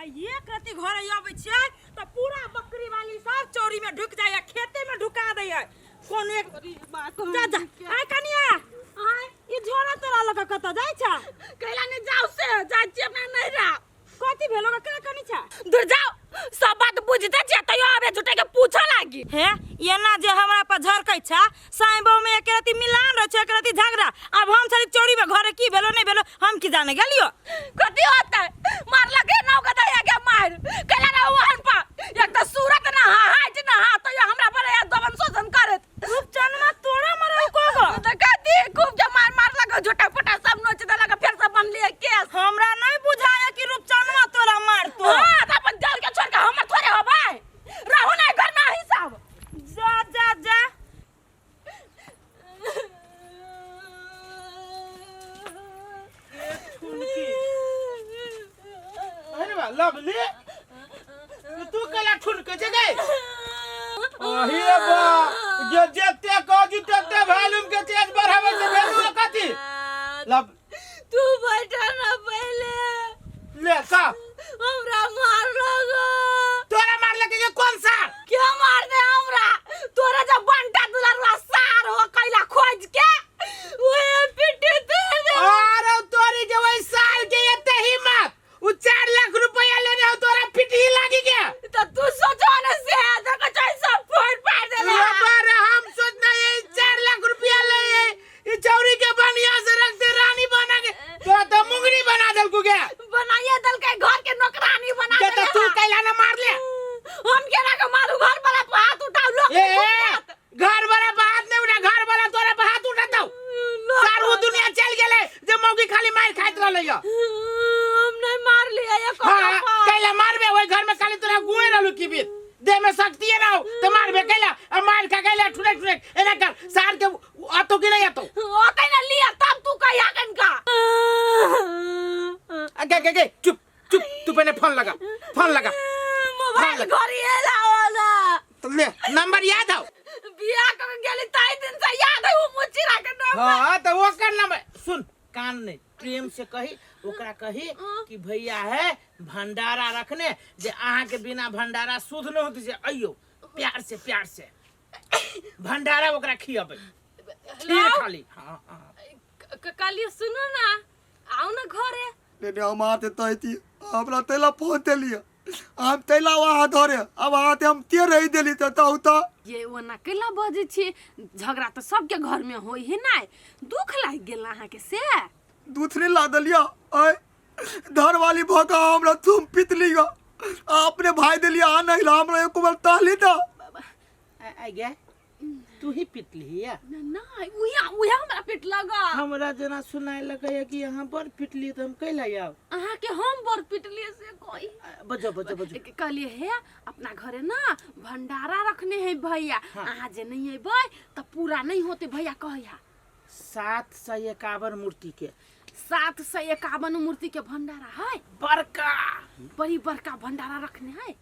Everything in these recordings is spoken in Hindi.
एक रति घर आबै छै त पूरा बकरी वाली सब चौरी में ढुक जाय, खेते में ढुका दै है। कोन एक जा जा आय कनिया आय ई झोरा तोरा लग कत जाय छ? कैला ने जाऊ से जाय छी अपना नैरा। कथि भेलो के कनी छ? दूर जाओ, सब बात बुझते छ तयो आबे झुटे के पूछो लागी। हे एना जे हमरा पर झरकै छ, साई बहु में एक रति मिलान रह छ, एक रति झगड़ा। अब हम सारी चौरी में घरे की भेलो नहीं भेलो हम की जाने गेलियो। कथि होतै मार लगे नौ गदा के मार कैला रे वहन पा एक त सूरत ना हाज ना तयो हमरा पर दबन शोषण करत। रूपचनमा तोरा मरौ कोगो त कथि खूब जे मार लगे झुटा फटा सब नोच दे लगे फिर से बन लिए केस। हमरा नहीं बुझाया कि रूपचनमा तोरा मारतो। हां त अपन जल के छोड़ के हमर थोड़े होबै रहू नहीं घर में हिसाब। जा जा जा अरे वाह लवली तू कला ठुन के जगे अही बा जे जते काजी तते वॉल्यूम के तेज बढ़ावे से भेलू कथि लब तू बैठा ना पहले ले का हमरा मार लगा। तोरा मार लगे के कौन सा क्या मार दे हमरा तोरा जब बंटा दुलरवा सार हो कैला खोज के ओए पिटे दे दे। अरे तोरी के वही साल के एते हिम्मत उ 4 लाख रुपया लेने हो तोरा पिटी लागी के तो तू सोचो ना से देखो चाहे सब फोड़ पाड़ दे ले। बाबा हम सोचना ये 4 लाख रुपया ले ये चौरी के बनिया से रख दे रानी बना के तोरा तो मुंगरी बना दल को के बनाइए दल के घर के नौकरानी बना के दे। तो तू कैला ना मार ले हम केना के मारू घर वाला पे हाथ उठाओ लोग ए घर वाला पे हाथ नहीं उठा घर वाला तोरा पे हाथ उठा दो सारू दुनिया चल गेले जे मौगी खाली मार खाइत रहले या हम नहीं मार लिया ये हां कैला मारबे ओई घर में खाली तोरा गुए रहलु की बीत देह में शक्ति है ना तो मारबे कैला अब मार खा कैला ठुरक ठुरक एना कर सार के आतो कि नहीं आतो ओते ना लिया तब तू कहिया कनका के चुप चुप तू पहले फोन लगा मोबाइल घरी एला वाला तो ले नंबर याद हो बिया कर गेली ताई दिन से याद है वो मुचिरा के नाम। हां तो वो कर नंबर सुन कान नहीं प्रेम से कही ओकरा कही कि भैया है भंडारा रखने जे आहा के बिना भंडारा शुद्ध न होती से अइयो प्यार से भंडारा ओकरा खियाबे खीर खाली हां काली सुनो ना आओ ना घरे ने हम आते तैती हमरा तेला फोन देलिए हम तेला वहां धरे अब आते हम ते रही देली त ताऊ त ये ओना केला बजे छी झगड़ा तो सबके घर में होई है ना दुख लाग गेल अहाँ के से दूसरे ला दलिया आय धर वाली भगा हमरा तुम पितलिया अपने भाई देलिया आ नहीं ला हमरा एको बार ताली दा आ गया तू ही पिटली है ना उया हमरा पिट लगा हमरा जना सुनाए लगे कि यहां पर पिटली तो हम कैला आव अहाँ के हम बर पिटलिए से कोई बजो कहलिए है अपना घरे ना भंडारा रखने है भैया अहाँ जे नहीं अइबै त पूरा नहीं होते भैया कहया 751 मूर्ति के 751 मूर्ति के भंडारा है बड़का बड़ी बड़का भंडारा रखने है।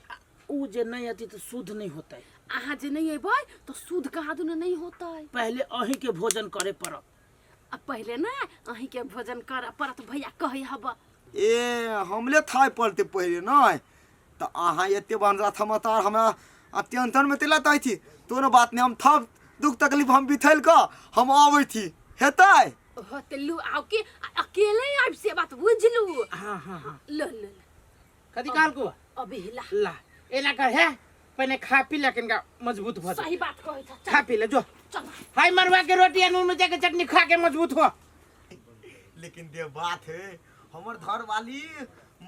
उ जे नहीं आती तो शुद्ध नहीं होता है अहाँ जे नहीं अइबै तो शुद्ध कहा दुन नहीं होता है। पहले अही के भोजन करे पड़त अब पहले ना अही के भोजन कर परत भैया कहे हब ए हमले थाय पड़ते पहले नहीं त आहा एते बनरा थमतार हमरा टेंशन में तेला ताई थी तोनो बात नहीं हम थब दुख तकलीफ हम बिथल का हम आबै थी हेतै होतलू आओ के अकेले आब से बात बुझलू। हां ल ल कदी काल को अबे हिला ला एना कर है पहले खा पी लेकिन का मजबूत हो सही बात कहै छ खा पी ले जो चल हाय मरवा के रोटी नून में जाके चटनी खा के मजबूत हो। लेकिन दे बात है हमर घर वाली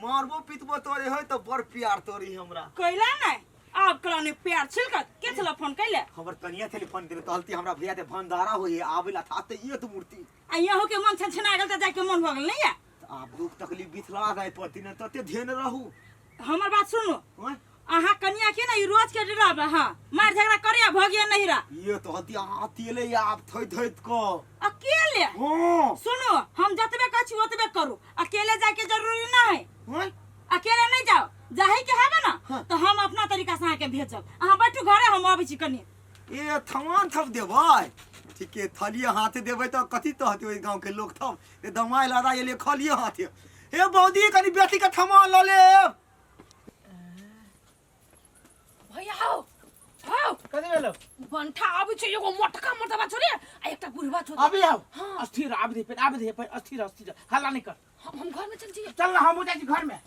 मारबो पिटबो तोरे है तो बड़ प्यार तोरी हमरा कैला नहीं अब कलाने प्यार छिलकत के चला फोन कैले हमर कनिया टेलीफोन दे तहलती हमरा भैया ते भंडारा होई आवेला था ते ये तो मूर्ति आ यहो के मन छछना गेल त जाके मन भ गेल नहीं है। आप दुख तकलीफ बिथला गए पति ने तते ध्यान रहू हमर बात सुनो हैं अहाँ कन्या के ना ई रोज के डराबा हां मार झगड़ा करे भगिया नहीं रा ये तो हती आतीले आप थैत को अकेले हां सुनो हम जतबे कछु ओतबे करू अकेले जाके जरूरी ना है हैं अकेले नहीं जाओ जाही के है ना तो हम अपना तरीका से आके भेजब अहाँ बैठू घरे हम आबै छी कनी ए थमान थप देबै ठीक है थलिए हाथे देबै त कथि तो हती ओइ गांव के लोग थप ए दमाई लादा ये ले खलिए हाथे ए बौदी कनी बेटी का थमान ल ले भैया हो हो कथी भेलो बंठा आबै छै एगो मोटका मोटका छोरे आ एकटा बुढ़वा छोरे अभी आओ हाँ। अस्थिर आब दे पे अस्थिर हल्ला नहीं कर हम घर में चल जाइए चल ना हम जाई घर में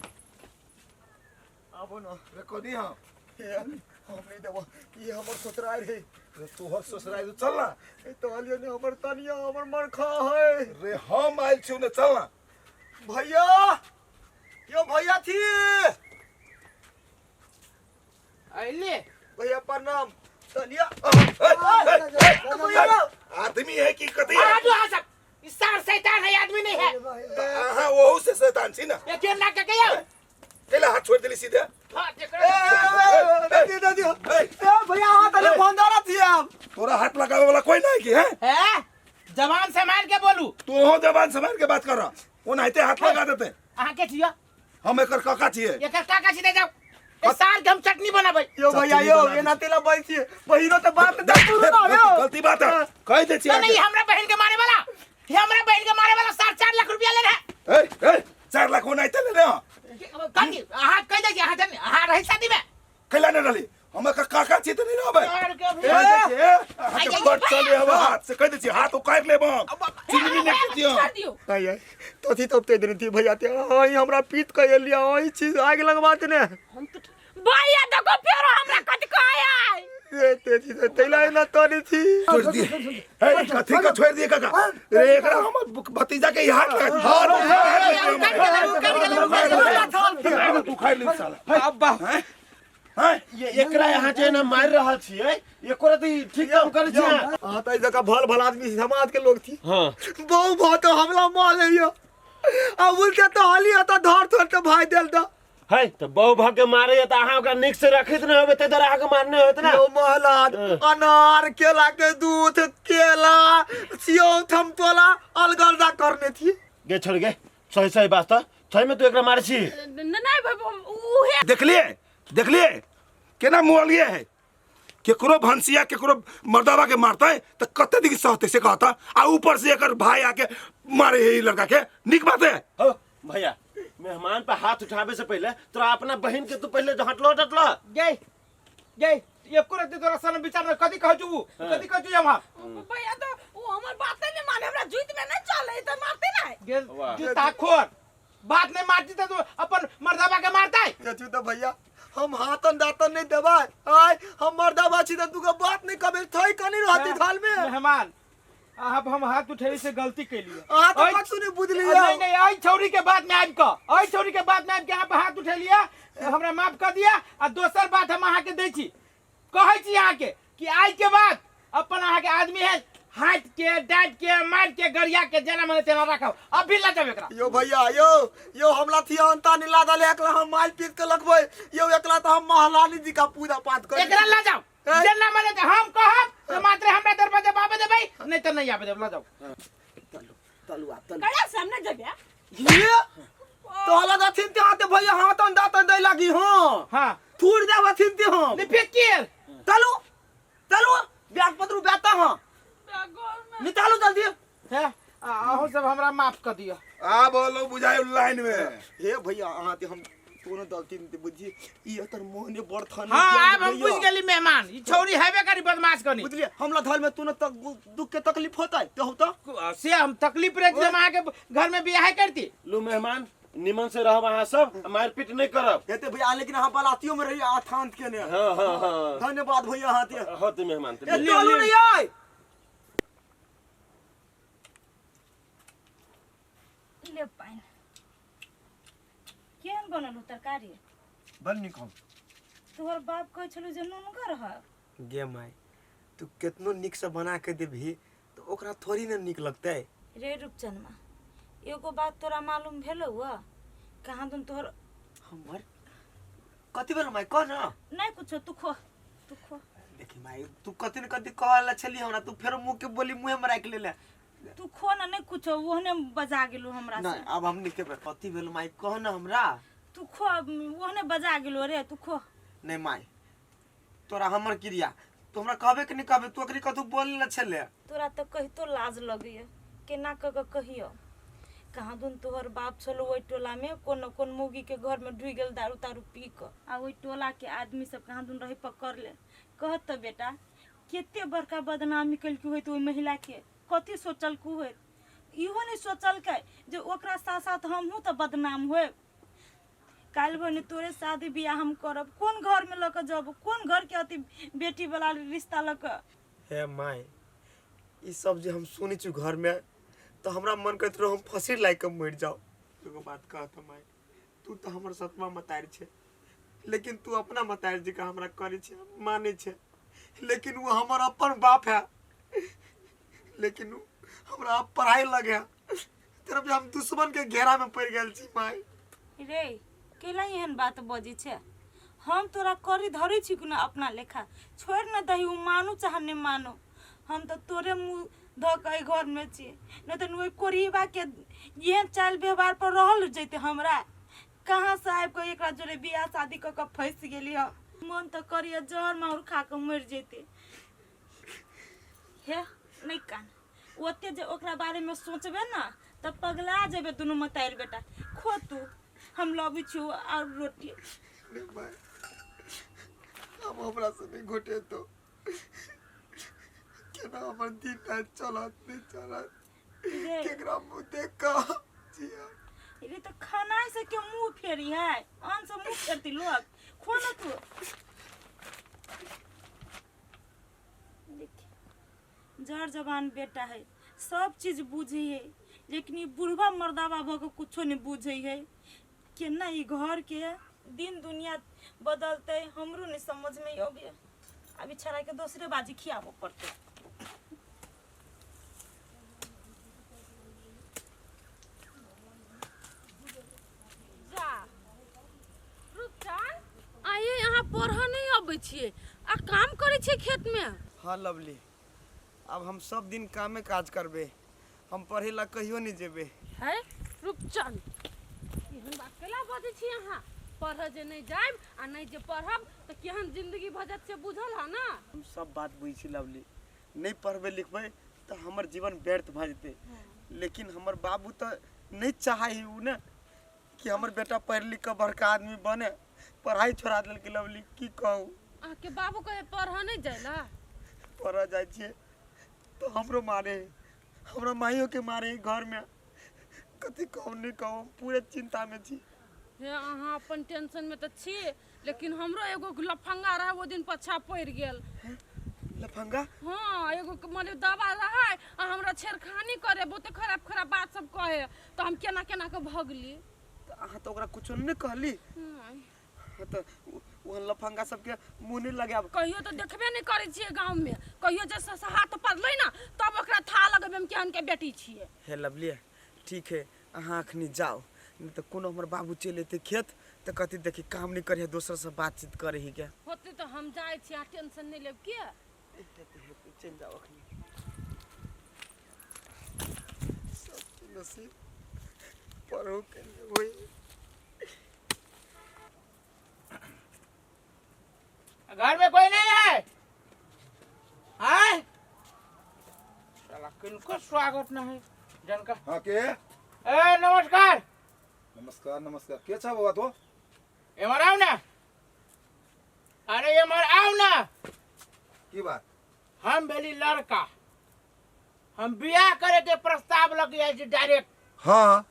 अब न रे कनी हम नहीं देबो ये हमर ससुराल रे रे तोहर ससुराल चल ना ए तोहलियो ने हमर तनिया हमर मन खा है रे हम आइल छी ने चल ना भैया यो भैया थी आइले भैया प्रणाम तनिया आदमी है कि कथी है आडू आ सब इस सार शैतान है आदमी नहीं है हाँ वो से शैतान छी ना ये केन ना के गया केला हाथ छोड़ देली सीधे हां देखो भैया हाथ ले भंडारा थी आप तोरा हाथ लगावे वाला कोई नहीं की है है जवान संभाल के बोलू तू हो जबान संभाल के बात कर रहा वो नहीं हाथ लगा देते अहाँ के छियो हम एकर काका छिए ये काका सीधे जाओ इस साल के हम चटनी बनाबै यो भैया यो ये नातेला बैठ छी बहिनो त बात गलती बात है कह दे छी नहीं हमरा बहन के मारे वाला ये हमरा बहन के मारे वाला 4.5 लाख रुपया ले रहा ए 4 लाख होना इतने ले कनी अहाँ कह दे अहाँ जन अहाँ रही शादी में कैला न डाली हम एकर काका छी त नहीं रहबे और के भी बट चले अब हाथ से कह दे छी हाथ उकाट लेब चिमनी ने दियो कर दियो आय तो थी तब ते दिन थी भैया ते आई हमरा पीत के एलिया ओई चीज आग लगबात ने हम तो भैया देखो फेरो हमरा कथि कहै ए ते थी तेला ना तोरी थी छोड़ दिए ए कथी का छोड़ दिए काका रे एकरा हम भतीजा के हाथ लगा तू खाई ले साला अब्बा हैं ये एकरा यहाँ जे ना मार रहल छियै एकोरा त ठीक काम करे छै हां त जका भल भल आदमी समाज के लोग थी हां बहु बहुत हमला मार लियो अब उनके तो हाली आता धर धर के भाई देल द है त बहु भाग के मारे त अहाँ ओकरा निक से रखित न होबे त अहाँ के मारने होत ना यो महलाद अनार केला के दूध केला सियो थमतोला अलगलदा करने थी गे छोड़ गे सही सही बात त सही में तू एकरा मारे छी नहीं उहे देख लिए केना मोलिए है केकरो भंसिया केकरो मर्दावा के मारता है तो कते दिन सहते से कहता आ ऊपर से एकर भाई आके मारे है लड़का के निक बात है हो भैया मेहमान पे हाथ उठावे से पहले तोरा अपना बहन के तू पहले हटलो गई गई ये पूरा दिन तोरा सन विचार में कथी कहजू कथी कहजू हम भैया तो वो हमर बातें नहीं माने हमरा जुइत में नहीं चले त मारते नहीं गेल वाह। जूता खोर बात नहीं मारती तो अपन मर्दाबा के मारता है ये तो भैया हम हाथन दातन नहीं देबा आय हम मर्दाबा छी त तू के बात नहीं कबे थई कनी रहती थाल में मेहमान अब हम हाथ उठेली से गलती कैली आ तो बात सुनी बुझ लिया नहीं नहीं आई छौरी के बात में आब क आई छौरी के बात में आब के यहाँ पे हाथ उठे लिया हमरा माफ कर दिया आ दोसर बात हम अहाँ के दै छी कहै छी अहाँ के कि आई के बाद अपन अहाँ के आदमी है हाथ के डांट के मार के गरिया के जना मने तेना रखब अब भी ला जाब एकरा यो भैया यो हमला थी अंता नहीं लादल एकला हम माल पीत के लगबै यो एकला तो हम महारानी जी का पूजा पाठ कर एकरा ला जाओ जना मने ते हम कहब तो मात्र हमरा दरवाजे बाबे देबै नहीं तो नहीं आबे देब ला जाओ कड़ा सामने जबे ये तो हला दथिन ते हाथ भैया हाथन दातन दे लागी हां हां थूड़ देवा थिन ते हम नहीं फेंकिए चलो ब्याज पत्रू बेटा हां निकालो जल्दी है अहो सब हमरा माफ कर दियो आ बोलो बुझाई लाइन में हे भैया अहाँ ते हम कोनो गलती नहीं बुझी ई एतर मोहने बड़ थान हां अब हम बुझ गेली मेहमान ई छौरी हेबे करी बदमाश कनी बुझलिए हमला धर में तूने तक दुख के तकलीफ होता है तो होता से हम तकलीफ रे जब अहाँ के घर में बियाह करती लो मेहमान निमन से रहब अहाँ सब मारपीट नहीं करब कहते भैया लेकिन हम बलातियों में रही आथांत के ने हां धन्यवाद भैया हां ते होते मेहमान ए चलो नहीं आए ले पाइन केहन बनल तरकारी बन निकम तोहर बाप कहै छलु जे नूनगर ह गे माय तू कितनो निक से बना के देबी तो ओकरा थोड़ी न निक लगतै रे रुपचनमा एगो बात तोरा मालूम भेलौ ह कहां तुम तोहर हमर कथि बेर माय कह ना नहीं कुछो तू खो देखी माय तू कथि न कथि कहला छली हमरा तू फेर मुंह के बोली मुंह में राख लेले तू खो ना नहीं कुछो ओहने बजा गेलु हमरा से नहीं अब हम निके कथि भेल माय कह ना हमरा तू खो ओहने बजा गेलु रे तू खो नहीं माय तोरा हमर क्रिया तू हमरा कहबे कि नहीं कहबे तू ओकरी कथु बोल ले छले तोरा तो कहि तो लाज लगइय केना क कहियो कहाँ दुन तोहर बाप छलो ओहि टोला में कोन मौगी के घर में ढुक गेल दारू तारू पी कर आ ओहि टोला के आदमी सब कहाँ दुन रही पकड़ ले। कहत तो बेटा केते बड़का बदनामी कलकू होइत ओहि महिला के, कथी सोचलकू होइत, इहो नहीं सोचलकै जे ओकरा साथ साथ हमहूँ तो बदनाम होए। काल भने तोरे शादी बियाह हम करब, कौन घर में लक जब, कौन घर के अति बेटी वाला रिश्ता लक। हे माई ई सब जे हम सुनी छु घर में तो हमरा मन करत रहो हम फसीर लायक के मर जाओ। एगो बात कहत माई, तू तो हमर सतमा मतारी छे, लेकिन तू अपना मतारी जी का हमरा करे छे माने छे, लेकिन वो हमर अपन बाप है, लेकिन वो हमरा पढ़ाई लगे तरफ हम दुश्मन के घेरा में पड़ गेल छी। माई रे केला एहन बात बजी छे, हम तोरा करी धरी छी ना अपना लेखा, छोड़ न दही उ मानू चाहे नहीं मानो, हम तो तोरे मुंह ध के घर में छी, न तो नुई कोरीबा के ये चाल व्यवहार पर रहल जैते हमरा कहाँ से आब के एकरा जोरे बियाह शादी क के फंस गेली हम। मन तो करिए जहर माहुर खा के मर जैते। हे नहीं कान ओते जे ओकरा बारे में सोचबे ना तब पगला जेबे दुनू मताइर बेटा। खो तू हम लबी छु और रोटी। हम हमरा से नहीं घोटे तो केना हमर दिन रात चलत नहीं चलत केकरा मुंह देख का जिया। ये तो खाना से क्यों मुंह फेरी है, आन से मुंह फेरती लोग। खो ना तू। देख जड़ जवान बेटा है, सब चीज बुझे है, लेकिन ये बुढ़वा मर्दावा भग कुछो नहीं बुझे है। केना ई घर के दिन दुनिया बदलते हमरो नहीं समझ में आवे। अभी छड़ा के दूसरे बाजी खियाबो पड़ते। जा रुपचान आइए यहाँ पढ़ा नहीं आबै छिए आ काम करे छिए खेत में। हाँ लवली, अब हम सब दिन कामे काज करबे, हम पढ़े ला कहियो नहीं जेबे। है रुपचान एहन बात केला बजै छी यहाँ, पढ़ जे नहीं जाइब आ नहीं जे पढ़ब तो केहन जिंदगी भजत से बुझल है ना। हम सब बात बुझी छी लवली, नहीं पढ़बे लिखबे तो हमर जीवन व्यर्थ भ जेते, लेकिन हमर बाबू तो नहीं चाहे उ ने कि हमर बेटा पढ़ लिख के बड़का आदमी बने, पढ़ाई छोड़ा देल के लवली। की कहूं के बाबू कहे पढ़ नहीं जाइला, पढ़ जाय छे तो हमरो मारे, हमरा माइयो के मारे घर में। कथी कहूं नहीं कहूं, पूरे चिंता में छी। हे अहाँ अपन टेंशन में तो छी, लेकिन हमरो एगो लफंगा रहा वो दिन पछा पड़ गेल। लफंगा? हाँ एगो माने दवा रहा आ हमरा छेड़खानी करे, बहुते खराब खराब बात सब कहे, तो हम केना केना के भगली। तो अहाँ तो ओकरा कुछो नहीं कहली? हाँ तो वो लफंगा सबके मुंह नहीं लगाब। कहियो तो देखबे नहीं करे छिए गांव में, कहियो जैसे हाथ पड़लै ना तब ओकरा था लगबे हम केहन के बेटी छिए। हे लवली ठीक है, अहाँ अखनी जाओ, नहीं तो कोनो हमर बाबू चल एते खेत तो कथी देखी काम नहीं करे, दोसर से बातचीत करे ही क्या होते तो हम जाए छी, टेंशन नहीं लेब के। चल जाओ अखनी, सबके नसीब पढ़ो के होई। घर में कोई नहीं है? हाँ? साला किनको स्वागत ना है जनका। हाँ के? ए नमस्कार। नमस्कार नमस्कार, के छ बाबा तो? एमर आओ ना। अरे एमर आओ ना। की बात? हम बेली लड़का, हम बियाह करे के प्रस्ताव लग जाए छी डायरेक्ट। हाँ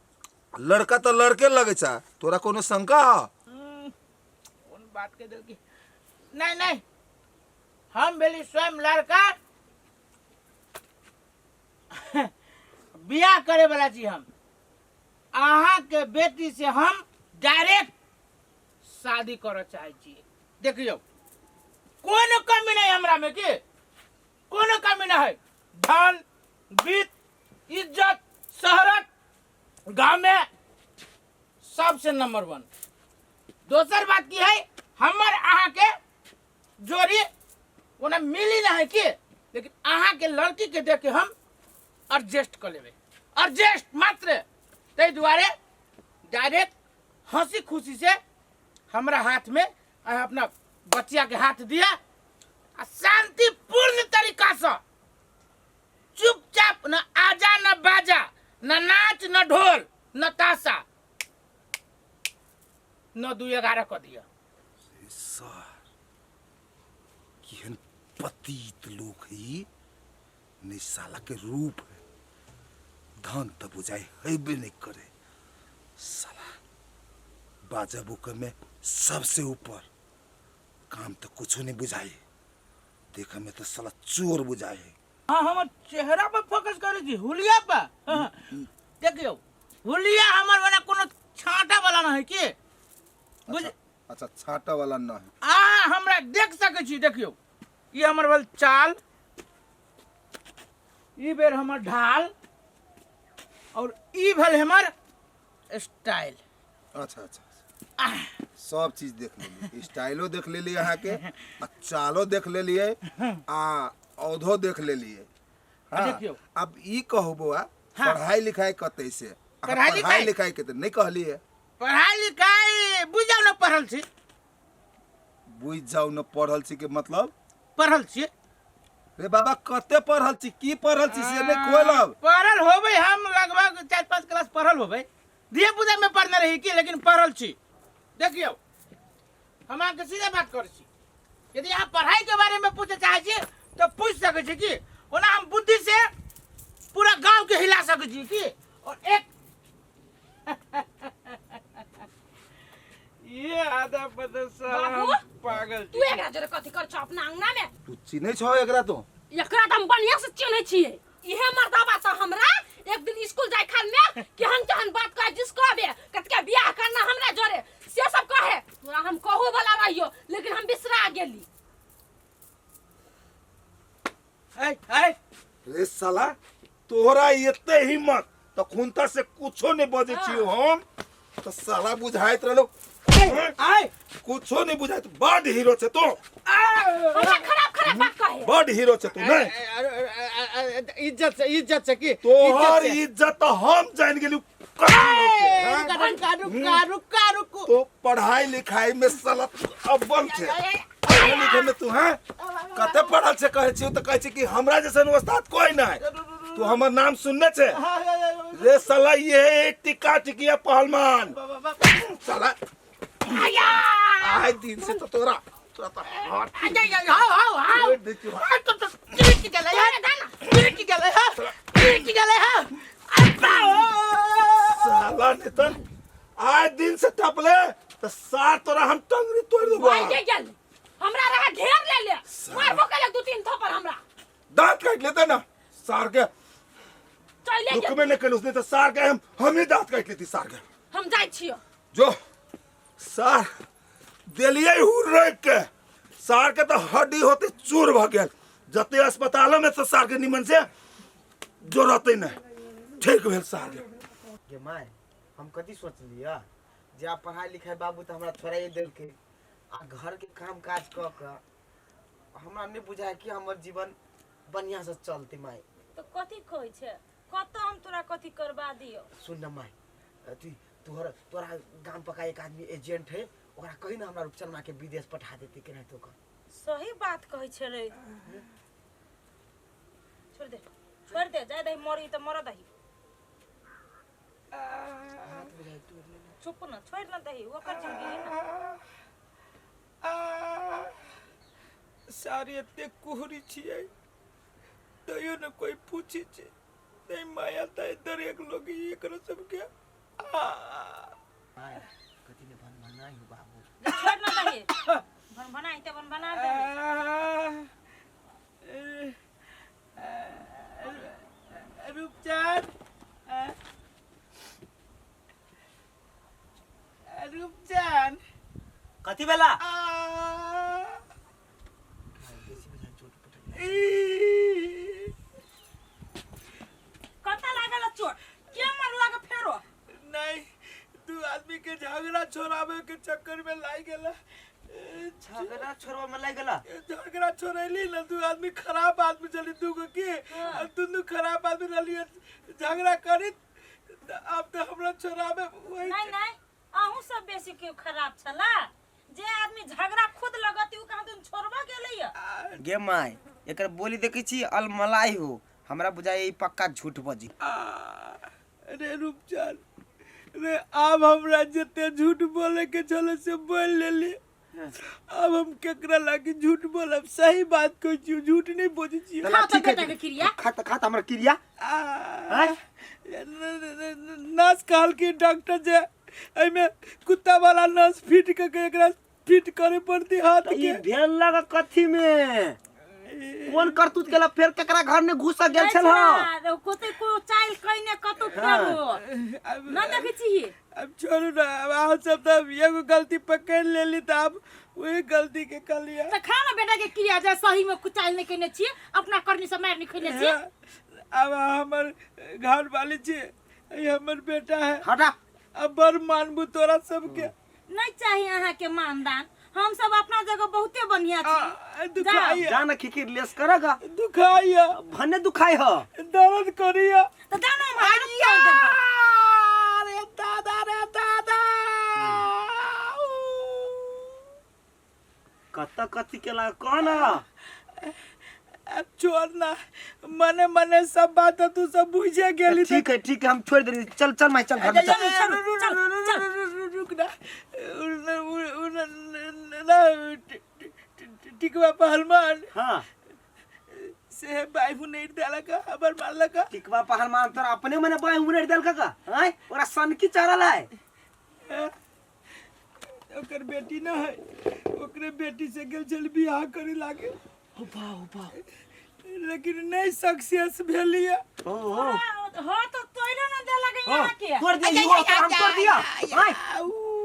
लड़का तो लड़के लगे छा, तोरा कोनो शंका है? कौन बात के दिल की? नहीं नहीं, हम बेली स्वयं लड़का बियाह करे वाला छी। हम अहाँ के बेटी से हम डायरेक्ट शादी करे चाहे छी। देखियो कोनो कमी नहीं हमरा में, की कोनो कमी नहीं है। धन बीत इज्जत शहरत गांव में सबसे नंबर 1। दोसर बात की है, हमर अहाँ के जोड़ी ओना मिली ना है की, लेकिन अहाँ के लड़की के देख के हम एडजस्ट कर लेबे, एडजस्ट मात्र। तै दुआरे डायरेक्ट हंसी खुशी से हमरा हाथ में अपना बच्चिया के हाथ दिया, शांतिपूर्ण तरीका से चुपचाप, न आजा न बाजा न नाच न ढोल, नताशा 9-2-11 कर दिया। केहन पतित लोग है नहीं साला के रूप है धन तो बुझाई हेबे नहीं करे साला बाजा बुक में सबसे ऊपर काम तो कुछ नहीं बुझाई देखा में तो साला चोर बुझाए हाँ हम चेहरा पर फोकस करे जी हुलिया पर हाँ, देखियो हुलिया हमर बना कोनो छांटा वाला ना है के बुझ अच्छा छाटा वाला ना है हमरा देख सके छी देखियो ये हमर वाल चाल ई बेर हमर ढाल और ई भेल हमर स्टाइल अच्छा अच्छा सब चीज देख लेलिए स्टाइलो देख लेलिए यहाँ के आ चालो देख लेलिए आ औधो देख लेलिए हाँ, देखियो अब ई कहो बुआ पढ़ाई लिखाई कते से पढ़ाई लिखाई के नहीं कहलिए पढ़ाई लिखाई बुझाओ न पढ़ल छी बुझ जाओ न पढ़ल छी के मतलब पढ़ल छी रे बाबा कते पढ़ल छी की पढ़ल छी से नहीं खोलब पढ़ल होबे हम लगभग 4-5 क्लास पढ़ल होबे दिए बुझे में पढ़ने रही की लेकिन पढ़ल छी देखियो हम आके सीधे बात कर छी यदि आप पढ़ाई के बारे में पूछे चाहे छी तो पूछ सके छी की ओना हम बुद्धि से पूरा गांव के हिला सके छी की और एक ये आधा पता बाबू, पागल तू एकरा जरे कथि कर छ अपना अंगना में तू चिन्है छौ एकरा तो एकरा त हम बढ़िया से चिन्है छियै इहे मर्दाबा त हमरा एक दिन स्कूल जाय खान में केहन केहन बात कह जिसको आबे कतके बियाह करना हमरा जरे से सब कहे तोरा हम कहू वाला रहियो लेकिन हम बिसरा गेली रे साला तोहरा एते हिम्मत तो खुनता से कुछो नहीं बजे छियो हम तो साला बुझाइत रहलो कुछो नहीं बुझाइत बड़ हीरो छे तो हमरा खराब खराब बात कहे बड़ हीरो छे तू नहीं इज्जत से की तोहर इज्जत तो हम जान गेलू रुका तो पढ़ाई लिखाई में साला अव्वल छे पढ़ाई लिखाई में तू हैं कते पढ़ल छे कहे छी तो कहे छी कि हमरा जैसन उस्ताद कोई नहीं तू हमर नाम सुनने छे रे साला ये टिका टिकिया पहलवान साला आय दिन से तो तोरा तो साला नितन आय दिन से टपले तो सार तोरा हम टंगरी तोड़ देबो हमरा रहा घेर ले ले मारबो के 2-3 थप्पड़ हमरा दांत काट लेते ना सार के चले रुक में निकल उसने तो सार के हम ही दांत काट लेती सार के हम जाय छियो जो सार देलिए हुर रख के सार के तो हड्डी होते चूर भ गेल जते अस्पतालों में तो सार के निमन से जरूरत नहीं ठीक भेल सार के माय हम कथी सोचलिए जे आप पढ़ाई लिखाई बाबू तो हमरा छोड़ाई देल के आ घर के काम काज क के हमरा नहीं बुझाय कि हमर जीवन बढ़िया से चलते माय तो कथी कहै छै कत हम तोरा कथी करबा दियो सुन न माय तोरा गांव पका एक आदमी एजेंट है ओकरा कही ना हमरा रूपचंद के विदेश पठा देते के नहीं तो का सही बात कहै छै रे छोड़ दे जाय दही मरी त मर दही चुप न छोड़ न दही ओकर जिंदगी न सारी एते कुहरी छियै तैयो न कोई पूछी छै नहीं माया त इधर एक लोग ये करो सब क्या माय कथी ने बन बनाई हो बाबू छोड़ न दही बन बनाई त बन बना दे रूपचांद रूपचांद कथी बेला कता लागल चोट के मरला के फेरो नहीं दू आदमी के झगड़ा छोड़ावे के चक्कर में लाग गेला झगड़ा छोड़वा में लाग गेला झगड़ा छोड़ैली ना दू आदमी खराब आदमी चली दूगो के दुनू खराब आदमी रहली झगड़ा करी अब तो हमरा छोड़ावे नहीं नहीं आहू सब बेसी के खराब छला जे आदमी झगड़ा खुद लगती उ कहां तुम छोड़बा गेलैया गे माय एकर बोली देखै छी अलमलाई हो हमरा बुझाय ई पक्का झूठ बजी अरे रूपचांद रे अब हमरा जते झूठ बोले के चले से बोल लेली। अब हम केकरा लागी झूठ बोलब? सही बात कहै छी, झूठ नहीं बोलै छी। खा तो बेटा के क्रिया खाता हमरा क्रिया नस कहल की डॉक्टर जे एमे कुत्ता वाला नस फिट के एकरा फिट करे पड़ती हाथ ये के। भेल लगा कथी में कौन करतूत केला फेर केकरा घर में घुस गेल छल ह कोते को चाइल कइने कतो फेरो ना देखै छी। अब छोड़ू ना, अब अहाँ सब तब एगो गलती पकड़ लेली त अब वही गलती के कर लिया। त खा ना बेटा के क्रिया जे सही में कुछ चाइल नहीं कइने छी, अपना करनी से मार नहीं खइने छी। अब हमर घर वाली छी, ये हमर बेटा है। हटा अब बर मानबू तोरा सबके। नहीं चाहिए अहाँ के मानदान, हम सब अपना जगह बहुते बढ़िया छी। दुखाइया जान खिखिर लेस करेगा दुखाइया भने दुखाई ह दर्द करिया तो दाना मार देबो। अरे दादा रे दादा कत कथी केला कौन अब छोड़ ना, मने मने सब बात तू सब बुझे गेली। ठीक है हम छोड़ दे। चल चल माई चल घर में चल। रुक ना टिकवा पहलवान हां से बाइबू नहीं डाला का अबर मारला का टिकवा पहलवान तर अपने मने बाई उमरे दल का हैं ओरा सन की चारल है। ओकर बेटी ना है, ओकरे बेटी से गेल चल बियाह करे लागे। उबा लेकिन नहीं सक्सेस भेलिया। ओ हो तो तोइले ना दे लगे यहाँ के। कर दिया युवा काम कर दिया हैं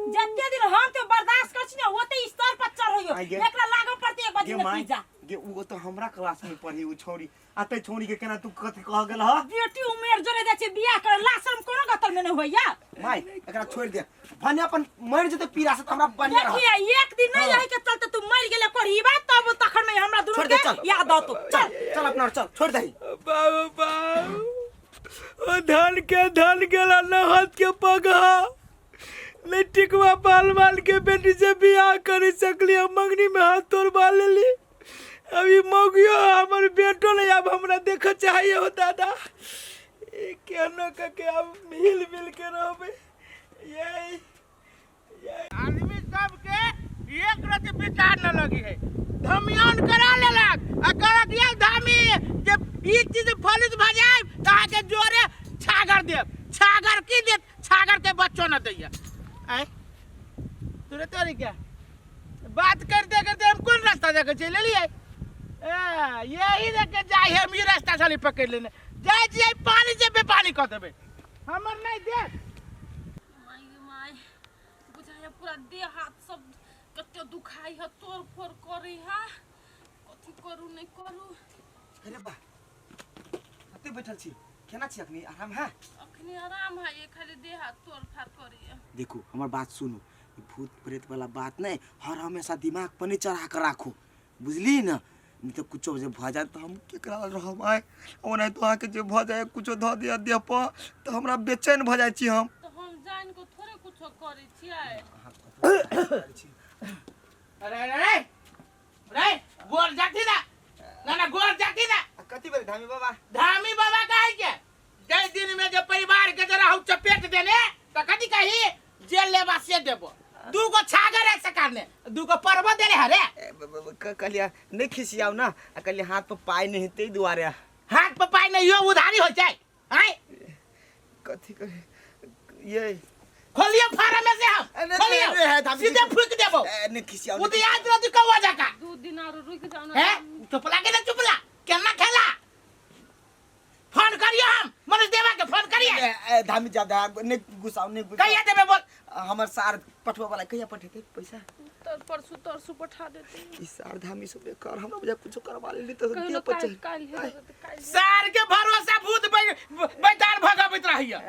जत्ते दिन हम तो बर्दाश्त कर छी ना ओते स्तर पर चढ़ियो। एकरा लागो पड़ती एक बाजी माई नतीजा। गे वो तो हमरा क्लास में पढ़ी उ छोरी आते छोरी के केना तू कथी कह गेल ह बेटी उमेर जोरे जाय छै बियाह करे लाशरम कोनो गतल में न होइया। माई एकरा छोड़ दे भने अपन मर जते पीरा से हमरा बढ़िया रह। देखिए एक दिन नहीं यही के चलते तू मर गेले पढ़ी बात तब तखन में हमरा दुनु के याद आतो। चल अपना चल छोड़ दही बाबा ओ धन गेला न हाथ के पगहा नहीं टिकवा पहलवान के बेटी से बियाह कर सकली। मंगनी में हाथ तोड़वा लेली। अभी मौगियो हमर बेटो नहीं अब हमरा देख चाहिए हो दादा। केनो के अब मिल के रहबे। यही आदमी सब के एक रति विचार न लगी है, धमियान करा लेलक आ कह दिया धामी जब ई चीज फलित भ जाए त आके जोरे छागर देब। छागर की देत? छागर के बच्चों न दैया। आय तोरे तोरी क्या बात करते करते हम कौन रास्ता देखे चले लिए? यही देखे जाए हम ये रास्ता साली पकड़ लेने जाए जाए पानी से बेपानी कर देबे हमर नहीं दे। माई बुझाया पूरा देह हाथ सब कते दुखाई है, तोड़ फोड़ करी है, कथी करू नहीं करू। अरे बा कते बैठल छी केना छी अखनी आराम है? अखनी आराम है, ये खाली देह हाथ तोड़ फाड़ करी है। देखो हमार बात सुनो, भूत प्रेत वाला बात नहीं हर हमेशा दिमाग पर नहीं चढ़ा कर राखो बुझली ना। नहीं तो कुछ जे भ जाए तो हम केकरा रहब आए ओ नहीं तो आके जे भ जाए कुछ ध दिया देह पर तो हमरा बेचैन भ जाय छी हम। तो हम जान को थोड़े कुछ करी छियै। अरे गोर जाती ना गोर जाती ना कथी बेर धामी बाबा काहे के जय दिन में जो परिवार के जरा हम चपेट देने तो कथी कही जेल लेबा से देबो। दूगो छागर है सकारने दूगो परबो देने हरे कहलिया नहीं खिसियाओ ना कहलिया हाथ पर पाई नहीं ते दुआरे हाथ पर पाई नहीं हो उधारी हो जाए। हैं कथी करे ये खोलिए फार्म में से हम खोलिए सीधे फूक देबो। नहीं खिसियाओ वो तो याद रहती कौवा जाका 2 दिन और रुक जाओ ना। है चुपला के ना चुपला केना खेला फोन करियो हम मनोज देवा के फोन करिए। धामी ज्यादा नहीं गुस्साओ नहीं कहिया देबे बोल हमर सार पठवा वाला कहिया पठेते पैसा तो परसों पठा देते। इस सार धामी सब कर हमरा बजा कुछ करवा लेली तो कहियो दिया काल पचे काल सार के भरोसा भूत बैठार भगावत रहिया।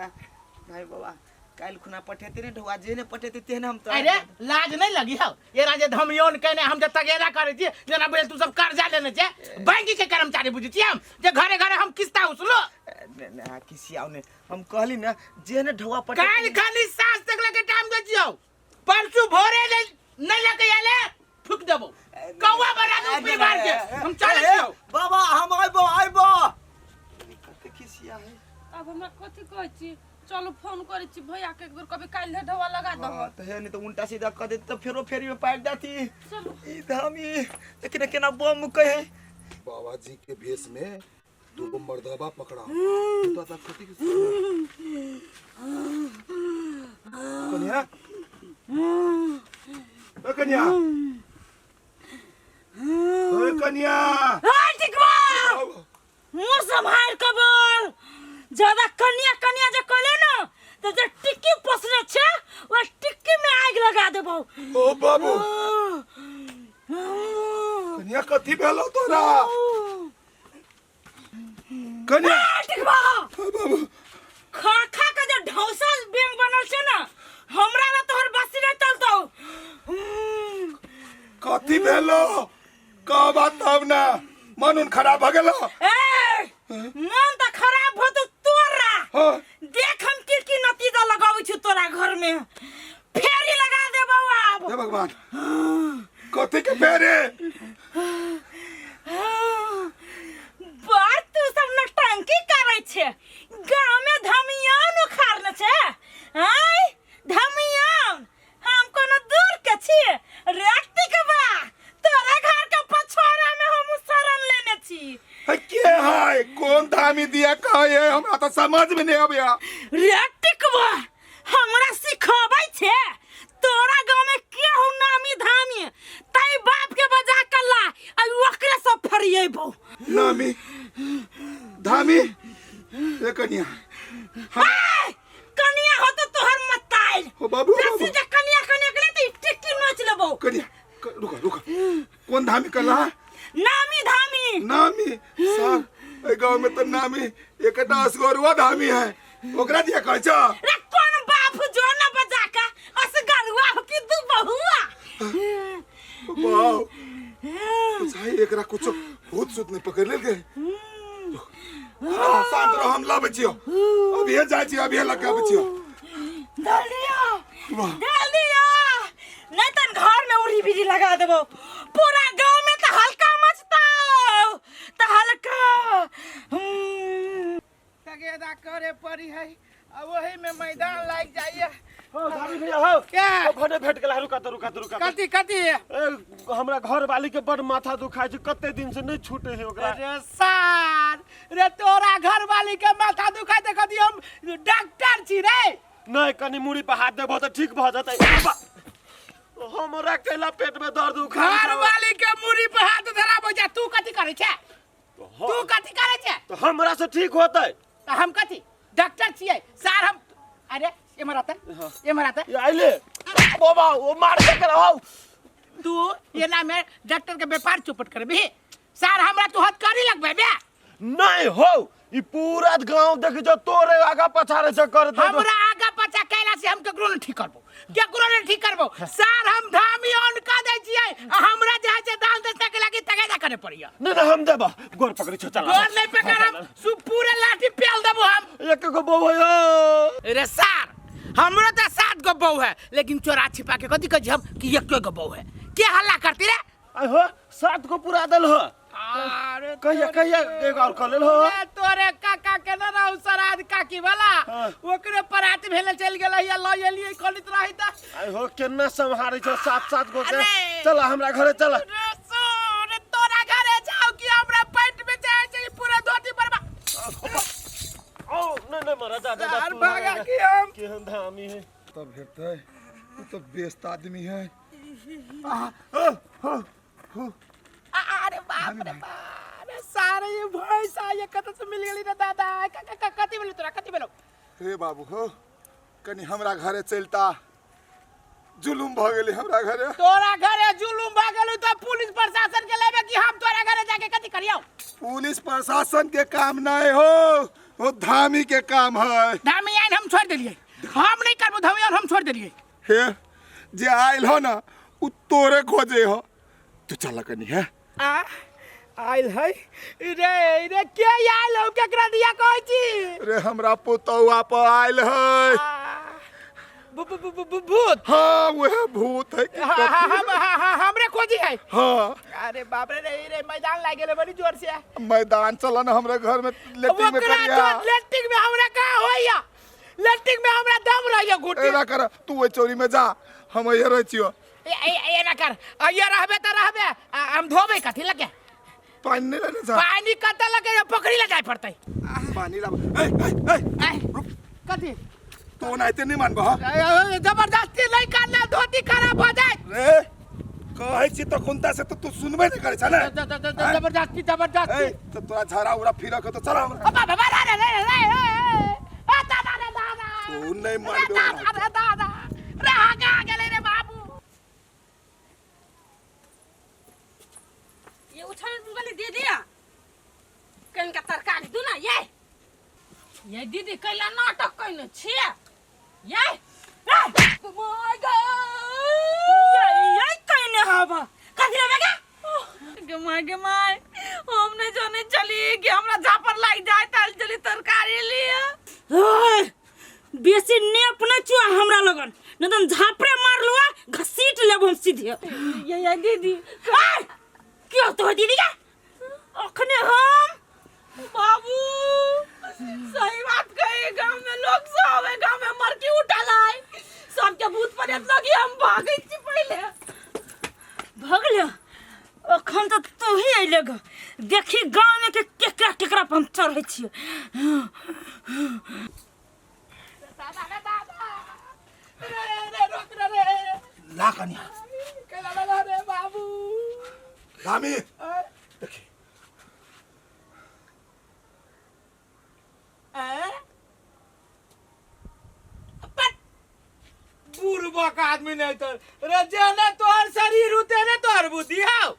भाई बाबा काल खुना पठेते ने ढवा जे ने पठेते तेने हम तो अरे लाज नहीं लगी हो ये राजे धमियोन कहने हम जब तगेरा करे थी जना बोले तू सब कर्जा लेने छे बैंक के कर्मचारी बुझी छी हम जे घरे घरे हम किस्ता उसलो ना किसी आउ ने हम कहली ना जे ने ढवा पठेते काल खाली सास तक लगे टाइम दे जियो परसों भोरे ले नहीं लगे आले फुक देबो कौवा बना दो परिवार के हम चले जियो। बाबा हम आइबो कते खिसिया है। अब हमरा कथी कहै छी चलो फोन करे छी भैया के एक बेर कभी काल ढवा लगा दो। हाँ, तो है नहीं तो उल्टा सीधा कर देते तो फेरो फेरी में पाट जाती। चलो ई धामी लेकिन केना बम कहे बाबा जी के भेष में दो मर्दबा पकड़ा तो कथी के कन्या ओ कन्या ओ कन्या हाय टिकवा मुंह संभाल के बोल। ज्यादा कन्या कन्या जे कहले ना तो जे टिक्की पसने छे वो टिक्की में आग लगा देबो। ओ बाबू कन्या कथी भेलो तोरा कन्या टिकवा बाबू खा खा के जे ढौसा बेंग बनल छे ना हमरा ना तोहर बसी नहीं चलतो। कथी भेलो का बात तब ना मन उन खराब भ गेलो ए मन त खराब हो तो तोरा हाँ देख हम की नतीजा लगाबै छु तोरा घर में फेरी लगा देबो अब। हे भगवान कथी के फेरे बात तू सब नटंकी करे छे गांव में धमियान उखाड़ने छे। आय धमियान हम कोनो दूर के छी रेक्ति के बा तोरा घर के पछोरा में हम शरण लेने छी। है के है कौन धामी दिया कहे हमरा तो समझ में नहीं आबया रेक्ति के बा हमरा सिखाबै छे तोरा गांव में केहू नामी धामी तई बाप के बजा कल्ला आ ओकरे सब फरिएबो। नामी धामी ए कन्या हाय कन्या हो तो तोहर मताई ओ बाबू जैसे जे कन्या कन्या के लिए टिक्की नोच लेबो। कन्या रुका रुका कौन धामी कला नामी धामी नामी सर ए गांव में तो नामी एकटा असगरुआ धामी है ओकरा दिया कह छ रे कौन बाप जो न बजा का असगरुआ हो कि तू बहुआ। वाओ सही एकरा कुछ भूत सूत नहीं पकड़ ले के शांत रहो हम लाबै छियो अभी ये जाय छी अभी ये लगाबै छियो जल्दी आ नहीं तो घर में उड़ी बिड़ी लगा देबो पूरा गांव में तो हल्का मचता तो हल्का तगेदा करे पड़ी है अब वही में मैदान लाग जाइए। हो धामी भैया हो क्या घरे भेट गेला रुका तो कथी कथी हमरा घर वाली के बड़ माथा दुखाय छै कते दिन से नहीं छूटे है ओकरा। अरे सार रे तोरा घर वाली के माथा दुखाय त कथी हम डॉक्टर छी रे। नहीं कनी मुड़ी पे हाथ देबो त ठीक भ जतै। हमरा कैला पेट में दर्द उखा घर वाली के मुड़ी पे हाथ धराबो जा तू कथी करे छे तू कथी करे छे तो हमरा से ठीक होतै त हम कथी डॉक्टर छियै सार हम। अरे ये मराता ये आइले बाबा वो मार के रहो तू ये ना मैं डॉक्टर के व्यापार चौपट करबी सार हमरा तू हद करी लगबे बे नहीं हो ई पूरा गांव देख जो तोरे आगा पछाड़े से कर दे हमरा आगा पचा कैला से हम केकरो नहीं ठीक करबो केकरो नहीं ठीक करबो सार हम धामी ऑन का दे छियै हमरा जहां से दाल दे के लागी तगेदा करे पड़िया नहीं हम देबो गोर पकड़ी छ चला गोर नहीं पकड़ब सु पूरे लाठी पेल देबो हम एक गो बो भयो रे सार हमरा तो 7 गो बहू है लेकिन चोरा छिपा के कथी कह हम कि एक गो बहू है के हल्ला करती रे आई हो 7 को पूरा दल हो अरे कहिया एक और कर ले हो तोरे काका के ना रहू सराद काकी वाला ओकरे परात भेले चल गेलै या ल एलियै खलित रही त आई हो केना संहारै छ 7 गो के अरे। चला हमरा घरे चला रे सुन तोरा घरे जाओ कि हमरा पेट में जाय छै पूरा धोती पर ओ नहीं मरा जा यार भागा कि हम केहन धामी है तब हेतै तू तो बेस्त आदमी है अरे बाप रे बाप रे सारे ये भैंसा ये कत से मिल गेली रे दादा कथी भेलो तोरा कथी भेलो हे बाबू हो कनी हमरा घरे चलता जुलुम भ गेली हमरा घरे तोरा घरे जुलुम भ गेलु त पुलिस प्रशासन के लेबे कि हम तोरा घरे जाके कथी करियो पुलिस प्रशासन के काम नहीं हो वो धामी के काम है धामियान हम छोड़ देलिए हम नहीं करबो धामियान हम छोड़ देलिए हे जे आइल हो ना उ तोरे खोजे हो तू चल कनी है आ आइल है रे रे के आइल हो केकरा दिया कहै छी रे हमरा पुतौआ पर आइल है भूत हाँ वह भूत है कि हमरे खोजी है हाँ अरे बाप रे रे मैदान लाग गेले बड़ी जोर से मैदान चला ना हमरे घर में लेटिंग में ओकरा करिया तो लेटिंग में हमरा का होइया लट्टिक में हमरा दम रहियो घुटी ए ना कर तू ओइ चोरी में जा हम ये रह छियो ए ना कर ये रहबे त रहबे हम धोबे कथि लगे पानी नहीं लेने जा पानी कत लगे पोखरी ले जाय पड़तै पानी ला ए कथि तो नाइते नहीं मानबो जबरदस्ती नहीं करना धोती खराब हो जाए रे कहै छी त खुनता से तो तू सुनबे नहीं करे छ ना जबरदस्ती जबरदस्ती ए तो तोरा झाड़ा उड़ा फिरक तो चला बाबा रे दादा तू नहीं मान दादा रे आगे गेले रे बाबू ये उछल वाली दे दिया कन का तरकारी दू ना ये दीदी कैला नाटक कैने छिए ये माय ये कहने हवा कथि बेगा गमाय हमने जाने चली कि हमरा झापर लाग जाए ताल चली तरकारी लिए ओए बेसी नेप न चुआ हमरा लगन न त झापरे मार लुआ घसीट लेब हम सीधे ये दीदी क्यों तो दीदी का अखने हम बाबू सही बात कहे गांव में लोग सब है गांव में मर के उठल है सबके भूत प्रेत लगी हम भागै छी पहले भगले अखन तो तू ही अइले ग देखी गांव में के केकरा केकरा पर हम चढ़ै छी रे रोक रे ला कन्या केला रे बाबू रामी बुरबक आदमी नहीं तो रे जेने तोहर शरीर उतेने तोहर बुद्धि हो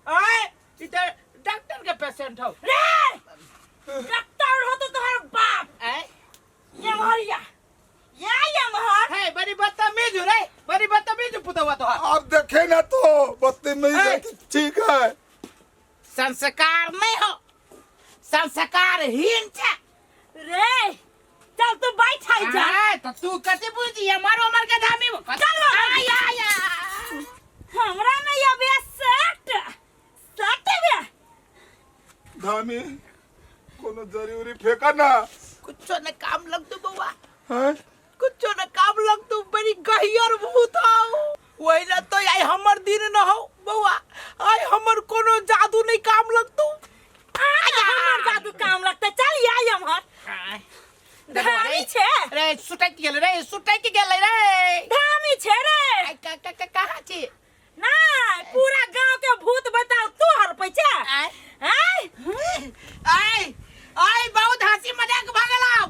आए इधर डॉक्टर के पेशेंट हो रे डॉक्टर हो तो तोहर बाप आए ये मरिया ये महर है बड़ी बदतमीज रे बड़ी बदतमीज पुतवा तो अब देखे ना तो बदतमीज ठीक है संस्कार नहीं हो संस्कारहीन छे रे चल तू बैठ आई जा तो तू कते बुझी हमारो मर के धामी चल आया हमरा में ये बे सट बे धामी कोनो जरूरी फेंका ना कुछ न काम लग तू बउआ हैं कुछ न काम लग तू बड़ी गहियर भूत हो वही ना तो आई हमर दिन न हो बउआ आई हमर कोनो जादू नहीं काम लग तू आज हमर जादू काम लगता चल आई हमर धामी छे रे सुटै के गेल रे धामी छे रे कहाँ छी ना पूरा गांव के भूत बताओ तू हर पैसा आई आई बहुत हंसी मजाक भागलाओ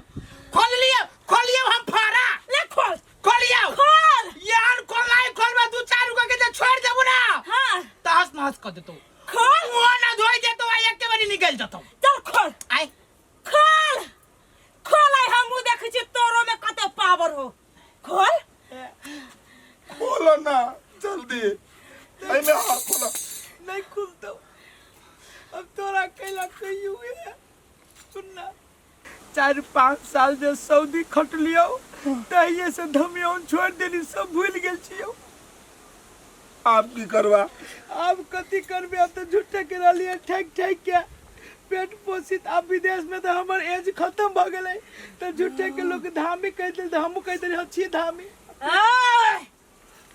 खोल लियो हम फारा ले खोल खोल यार खोल में दू चार रुपया के जे छोड़ देबो ना हां तहस नहस कर देतो खोल मुंह ना धोई देतो आई एक के बारी निकल जतो चल खोल आई खोल आई हमहु देखै छी तोरो में कते पावर हो खोल बोलो ना जल्दी आई में हाथ खोला नहीं खुलता अब तोरा कैला कहियो है सुनना 4-5 साल जे सऊदी खट लियो तहिए से धमियौन छोड़ देनी सब भूल गेल छियो आप की करवा अब कथी करबे अब तो झूठे के लिए ठेक के पेट पोषित अब विदेश में तो हमर एज खत्म भ गेलै तो झूठे के लोग धामी कह दे तो हमहु कह दे हछी धामी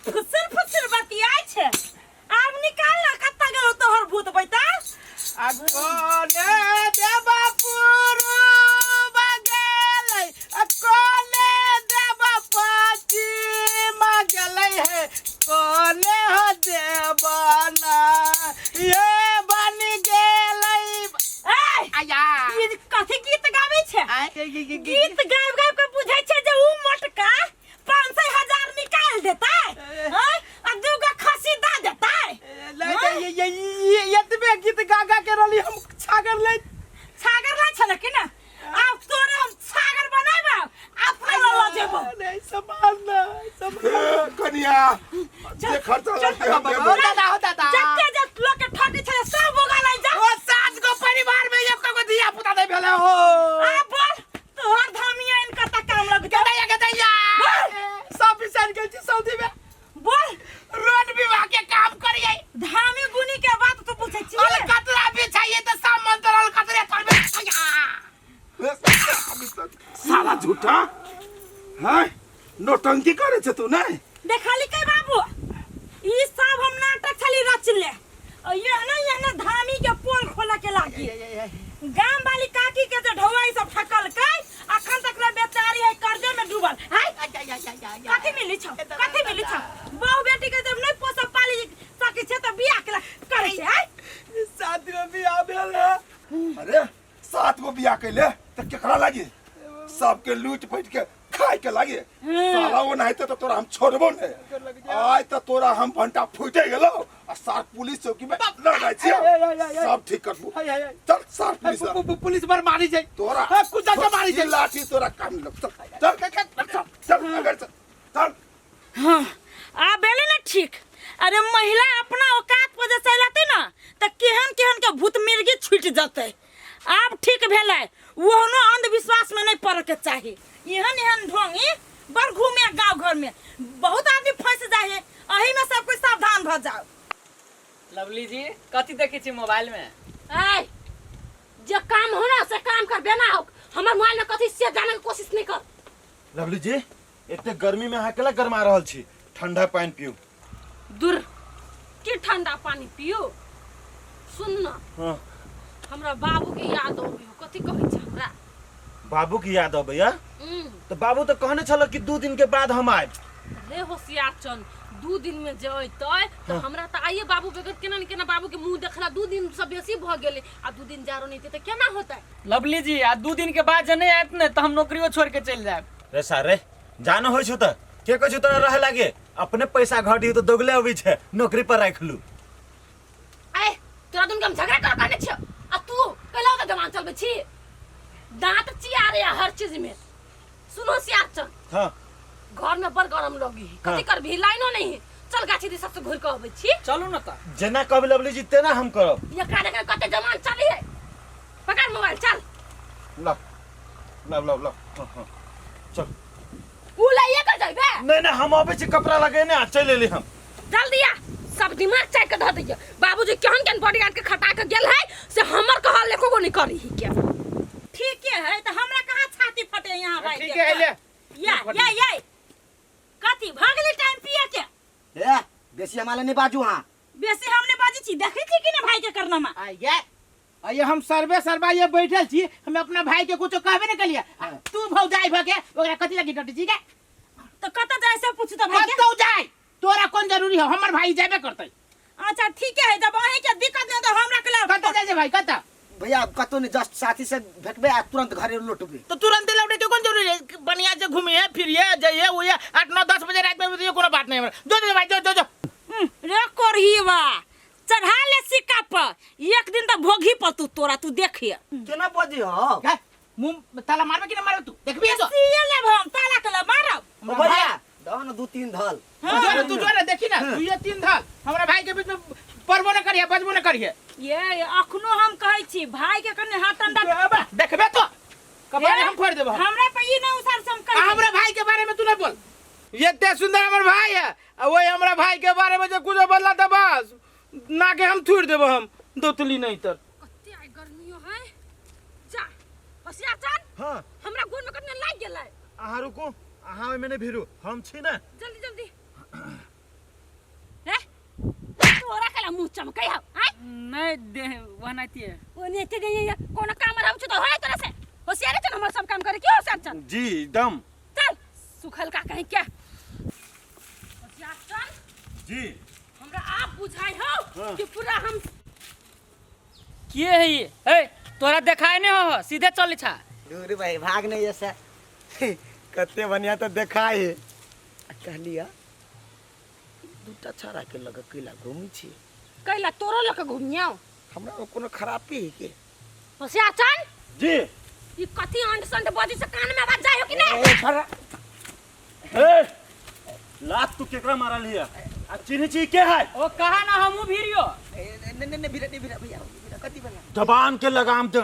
फुसर बतियाय छे आब निकाल ना कत्ता गेलो तोहर भूत बैता अकोने देवा पुरु बगेलै अकोने देवा पाची मगेलै है कोने हो देवाना ये बन गेलै आया ये कथी गीत गाबै छे गीत गाब के बुझै छे जे उ मोटका 500,000 निकाल देता आ दूगो खसी दा देता ये गीत गागा के रली हम छागर लै छले कि ना अब तोरे हम छागर बनाबा अपना ल जेबो नहीं संभाल कन्या जे खर्चा लगते हम देबो दादा जक्के जक लोग के ठगी छले सब बोगा लै जा ओ सात गो परिवार में एक को दिया पुता दे भेले हो आ बोल तोहर धामिया इनका त काम लग गदैया सब बिसर गेल छी सऊदी में बोल रोड विभाग के काम करिए धामी गुनी के बात तू पूछै छी अल कतरा बिछाइए तो सब मंत्र अल कतरे करबे साला झूठा हाँ नौटंकी करे छे तू नहीं देखली के बाबू ई सब हम नाटक छली रचले ये ना धामी के पोल खोला के लागी गांव वाली काकी के जो ढौवाई सब ठकल के अखन तक ले बेचारी है कर्जे में डूबल है कथी मिली छ बहु बेटी के जब नहीं पोस पाली सके छे त बियाह के करे छे है साथ में बियाह भेल है अरे 7 गो बियाह कैले त केकरा लागी सबके लूट फट के खाए के लागी साला वो नहीं तो तोरा हम छोड़बो नहीं आज तो तोरा हम भंटा फूटे गेलो आ सार पुलिस चौकी में लड़ जाय छियै सब ठीक करबो चल सार पुलिस पर मारी जाए तोरा कुछ जाके मारी जाए लाठी तोरा काम लग चल अगर चल हां आ बेले ना ठीक अरे महिला अपना औकात पर जे चलते ना त केहन के भूत मिर्गी छूट जाते अब ठीक भेलै ओहनो अंधविश्वास में नहीं पड़े के चाहिए एहन ढोंगी बड़ घूमे गांव घर में बहुत आदमी फंस जाए है अही में सब कोई सावधान भ जाओ लवली जी कथी देखे छी मोबाइल में ए जे काम हो ना से काम कर बेना हो हमर मोबाइल में कथी से जाने की कोशिश नहीं कर लवली जी एते गर्मी में अहाँ केला गरमा रहल छी ठंडा पानी पियो दूर की ठंडा पानी पियो सुन ना हां हमरा बाबू के याद आबी हो कथी कहै छ हमरा बाबू की याद अबैया तो बाबू तो कहने छल कि 2 दिन के बाद हम आए रे होशियार चंद 2 दिन में जइतै तो हमरा त आइए बाबू बेगत केना बाबू के मुंह देखला 2 दिन से बेसी भ गेले आ 2 दिन जारो नहीं त केना होतै लवली जी आ 2 दिन के बाद जने आयत ने तो हम नौकरियो छोड़ के चल जाब रे सारे जानो होय छ त के कहै छ तोरा रहे लागे अपने पैसा घटी तो दोगले अबै छै नौकरी पर राखलू ए तोरा दुन के हम झगड़ा कर काने छ आ तू कैला त जवान चलबे छी दांत चिया रे हर चीज में सुनो सियार चंद हां घर में बड़ गरम लगी कथी कर भी लाइनो नहीं चल गाछी दिस से घुर के आबै छी चलू ना त जेना कहबे लवली जी तेना हम करब एकरा देख कते जवान चली है पकड़ मोबाइल चल ला हां चल उ ले कर जाबे नहीं हम आबै छी कपड़ा लगेने आ चल एली हम जल्दी आ सब दिमाग चाय के ध दिया बाबूजी केहन बॉडीगार्ड के खटा के गेल है से हमर कहल लेको को नहीं करी ही के ठीक है तो हमरा कहां छाती फटे यहां भाई ठीक है ले या कथी भागले टाइम पिए के ए बेसी हमारे नहीं बाजू हां बेसी हमने बाजी छी देखै छी कि ना भाई के करना में आइए हम सर्वा ये बैठल छी हम अपना भाई के कुछ कहबे न कलिया तू भौजाई भके ओकरा कथि लगी डटी छी के तो कत जाय से पूछ तो भाई तू जाय तोरा कोन जरूरी है हमर भाई जाबे करतै अच्छा ठीक है जब अही के दिक्कत नहीं तो हमरा के ला कत जाय भाई कत भैया कतो ने जस्ट साथी से भेटबे आ तुरंत घरे लौटबे तो तुरंत लौटे के कोन जरूरी है बढ़िया से घूमिए फिरिए जाइए ओया 8 9 10 बजे रात में भी कोनो बात नहीं हमरा जो भाई जो रे करहीवा चढ़ा ले सिक्का पर एक दिन तो भोगी पर तोरा तू देखिए केना बजी हो मुंह ताला मारबे कि न मारब तू देखबी तो सीए ले हम ताला के ले मारब भैया दन 2 3 धल तू जो रे देखी ना तू ये 3 धल हमरा भाई के बीच में परबो न करिए बजबो न करिए ये अखनो हम कहै छी भाई के कने हाथ अंडा देखबे तो कपारे हम फोड़ देबो हमरा पे ई न उसार सम कर हमरा भाई के बारे में तू न बोल ये इतने सुंदर हमर भाई है वही हमरा भाई के बारे में जो कुछ बोलला त बस ना के हम छोड़ देबो हम दोतली नहीं तर कते आई गर्मियो है जा होशियार चल हां हमरा गोन में कतने लाग गेलै अहाँ रुको अहाँ में भिरू हम छी ना जल्दी रे तोरा कला मुंह चमकै हो नहीं दे बनाती है ओने ते गई कोनो काम रहउ छ तो होय तोरा से होशियार चल हमर सब काम करे क्यों होशियार चल जी एकदम चल सुखल का कहीं क्या होशियार चल जी हमरा आप बुझाई हो कि पूरा हम के है ये ए तोरा देखाय नहीं हो सीधे चल छा दूर भाई भाग नहीं ऐसा कते बढ़िया तो देखाय है कहलिया दूटा छाड़ा के लगे किला घूमी छी कैला तोरो लेके घुमियो हमरा कोनो खराबी है के होशियार चल जी ई कथी अंड संड बजी से कान में आवाज जाय हो कि नहीं ए लात तू केकरा मारल हिया आ चिन्ह छी के है ओ कहा ना हमू भिरियो ने भिरा भैया कति बना जबान के लगाम दे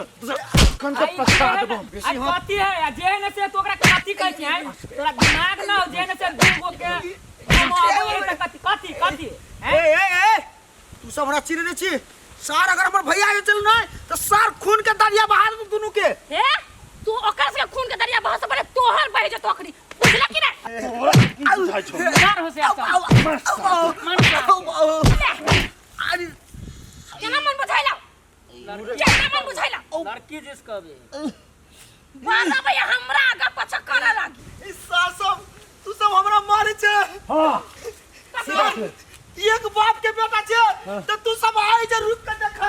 कन के पछा देबो आ कथी है जेहन से तोकरा कथी कहै छै तोरा दिमाग ना हो जेहन से दूगो के कथी ए तू सब हमरा चिन्ह छी सार अगर हमर भैया के चल नहीं तो सार खून के दरिया बहा दू दोनों के हे तू ओकर से खून के दरिया बहा से पहले तोहर बह जे तोकरी बुझला कि रे मार हो से आता केना मन बुझाइला केना मन बुझाइला लड़की जिस कबे वाला भैया हमरा आगे पछा करे लागी ई सासम तू सब हमरा मारे छे हां एक बाप के बेटा छे तो तू सब आई जे रुक के देखा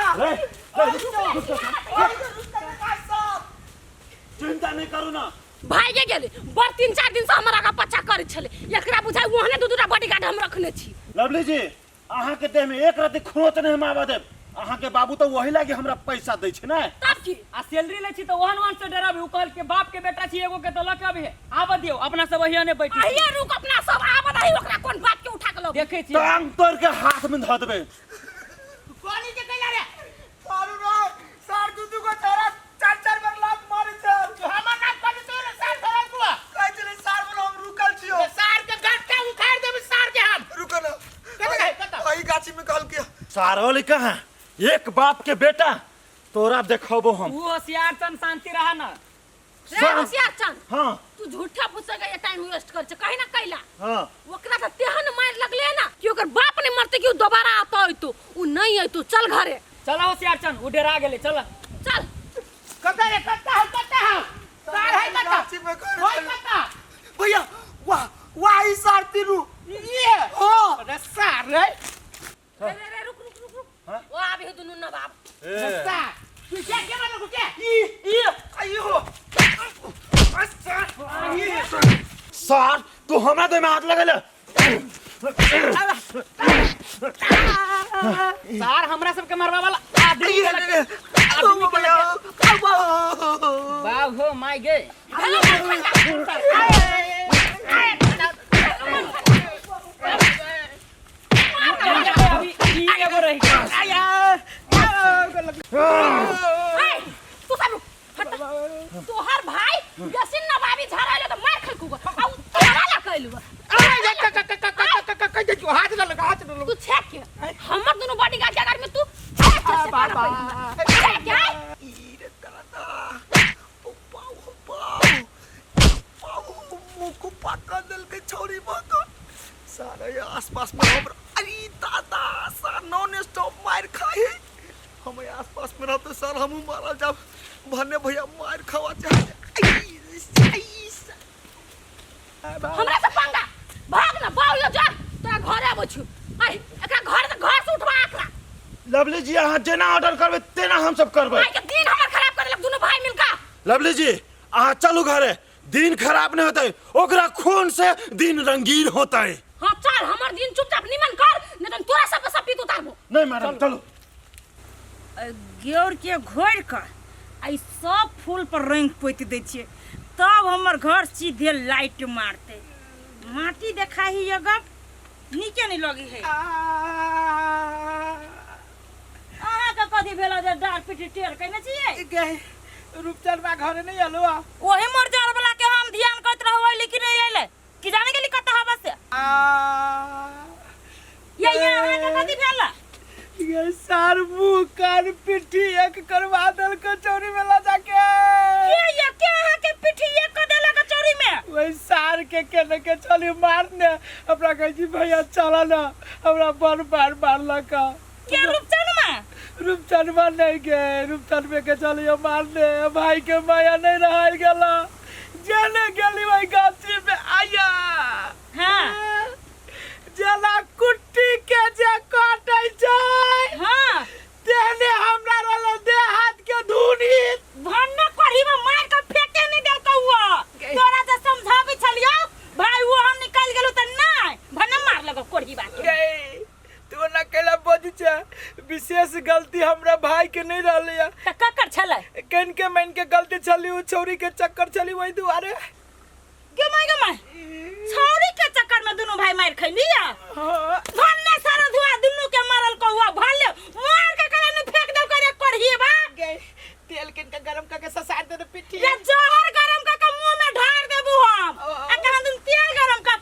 चिंता नहीं करू ना भाई के गेले बर 3-4 दिन से हमरा आगे पछा करे छले एकरा बुझाइ ओहने दूटा बॉडीगार्ड हम रखने छी लवली जी अहाँ के देह में एक राति खोत नहीं हम आवा देब अहाँ के बाबू तो वही लागे हमरा पैसा दै छै ना तब की आ सैलरी ले छी तो ओहन से डराबे उ कहल के बाप के बेटा छी एगो के तो लक अबे आब दियो अपना सब वही ने बैठी आइए रुक अपना सब आब दही ओकरा कोन बात के उठा के लो देखे छी टांग तोड़ के हाथ में ध देबे कोनी के कइला रे सारू रे सार दूधू को छोरा 4-4 बार लात मारे छे हमर नाम कोनी तो सार धरल बुआ कह चले सार बोलो हम रुकल छियो सार के गट्टा उखाड़ देबे सार के हम रुको ना वही गाछी में कहल के सारोली कहां एक बाप के बेटा तोरा देखबो हम वो होशियार सन शांति रहा ना रे होशियार चंद हां तू झूठा पूछेगा ये टाइम वेस्ट कर छ कहीं ना कैला हां ओकरा त तेहन मार लगले ना कि ओकर बाप ने मरते कि दोबारा आता होय तू उ नहीं है तू चल घरे चला होशियार चन उ डरा गेले चल चल कता रे कता सार है कता गाछी में होय कर कता भैया वाह वाह ई सार तीरू ये ओ अरे सार रे रे रुक ओ आबे दुनु न बाप सार तू क्या मानो के ई आयो सार तू हमरा दे में हाथ लगल सार हमरा सब के मरवा वाला आदमी के लगे बाव हो माय गे अभी ई एगो रही तू सब तोहर भाई गसिन नवाबी झराले त मार खलकू आ तोरा ला कहलू हाथ न लगा तू छेक के हमर दोनों बॉडीगार्ड के अगर में तू बाबा क्या मुको पक्का दिल के छोरी बाका सारा ये आसपास में हम अरे दादा सर नॉन स्टॉप मार खाए हम आसपास में रहते सर हम मारा जब भन्ने भैया मार खावा चाहे हमरा से पंगा भाग ना बाऊ जा तोरा घर आबो छु आई एकरा घर से उठवा एकरा लवली जी अहाँ जेना ऑर्डर करबे तेना हम सब करबे आई के दिन हमर खराब करे लग दोनों भाई मिलका लवली जी अहाँ चलू घरे दिन खराब नहीं होता है ओकरा खून से दिन रंगीन होता है हां चल हमर दिन चुपचाप निमन कर नहीं तो तोरा सब सब पीत उतारबो नहीं मैडम चलो गेर के घोर कर आई सब फूल पर रंग पोत दै छियै तब हमर घर सीधे लाइट मारते माटी देखा ही जगह नीचे नहीं लगी है अहाँ का कथी भेला जे डार पिटी टेर कहने छियै रूपचंद बा घरे नहीं आलो ओहे मोर जार वाला के हम ध्यान करत रहबै लेकिन नहीं आइले कि जाने गेली कत हवा से ये अहाँ का कथी भेला ये सार मुंह कान पिट्ठी एक करवा दल कचौरी में ला जाके ये क्या है के पिठी एक को देला कचौरी में वही सार के के चली मारने अपना कह जी भैया चला ना हमरा बार मारला का के रूपचंद में रूपचंद मार नहीं के रूपचंद में के चलियो मारने भाई के माया नहीं रह गेला जाने गेली वही गाछी में आया हां जला कुट्टी के जे काटै छै हां तेने हमरा रहल दे हाथ के धुनी भन्ना कढ़ी में मार के फेंके नहीं देल कौआ तोरा से समझाबी छलियो भाई वो हम निकाल गेलु त नहीं भन्ना मार लगो कढ़ी बात तू न केला बजी छै विशेष गलती हमरा भाई के नहीं रहले त ककर छले कन के मन के गलती छली उ छौरी के चक्कर छली वही दुआरे गमाय छौरी के चक्कर में दोनों भाई मार खैलिया भन्ना सारा धुआ दुनु के मारल कौआ भाले मार के करे नहीं फेंक दे करे कढ़ी बा तेल किन के गरम करके ससार दे पिट्ठी ये जहर गरम का मुंह में ढार देबू हम अखन तुम तेल गरम का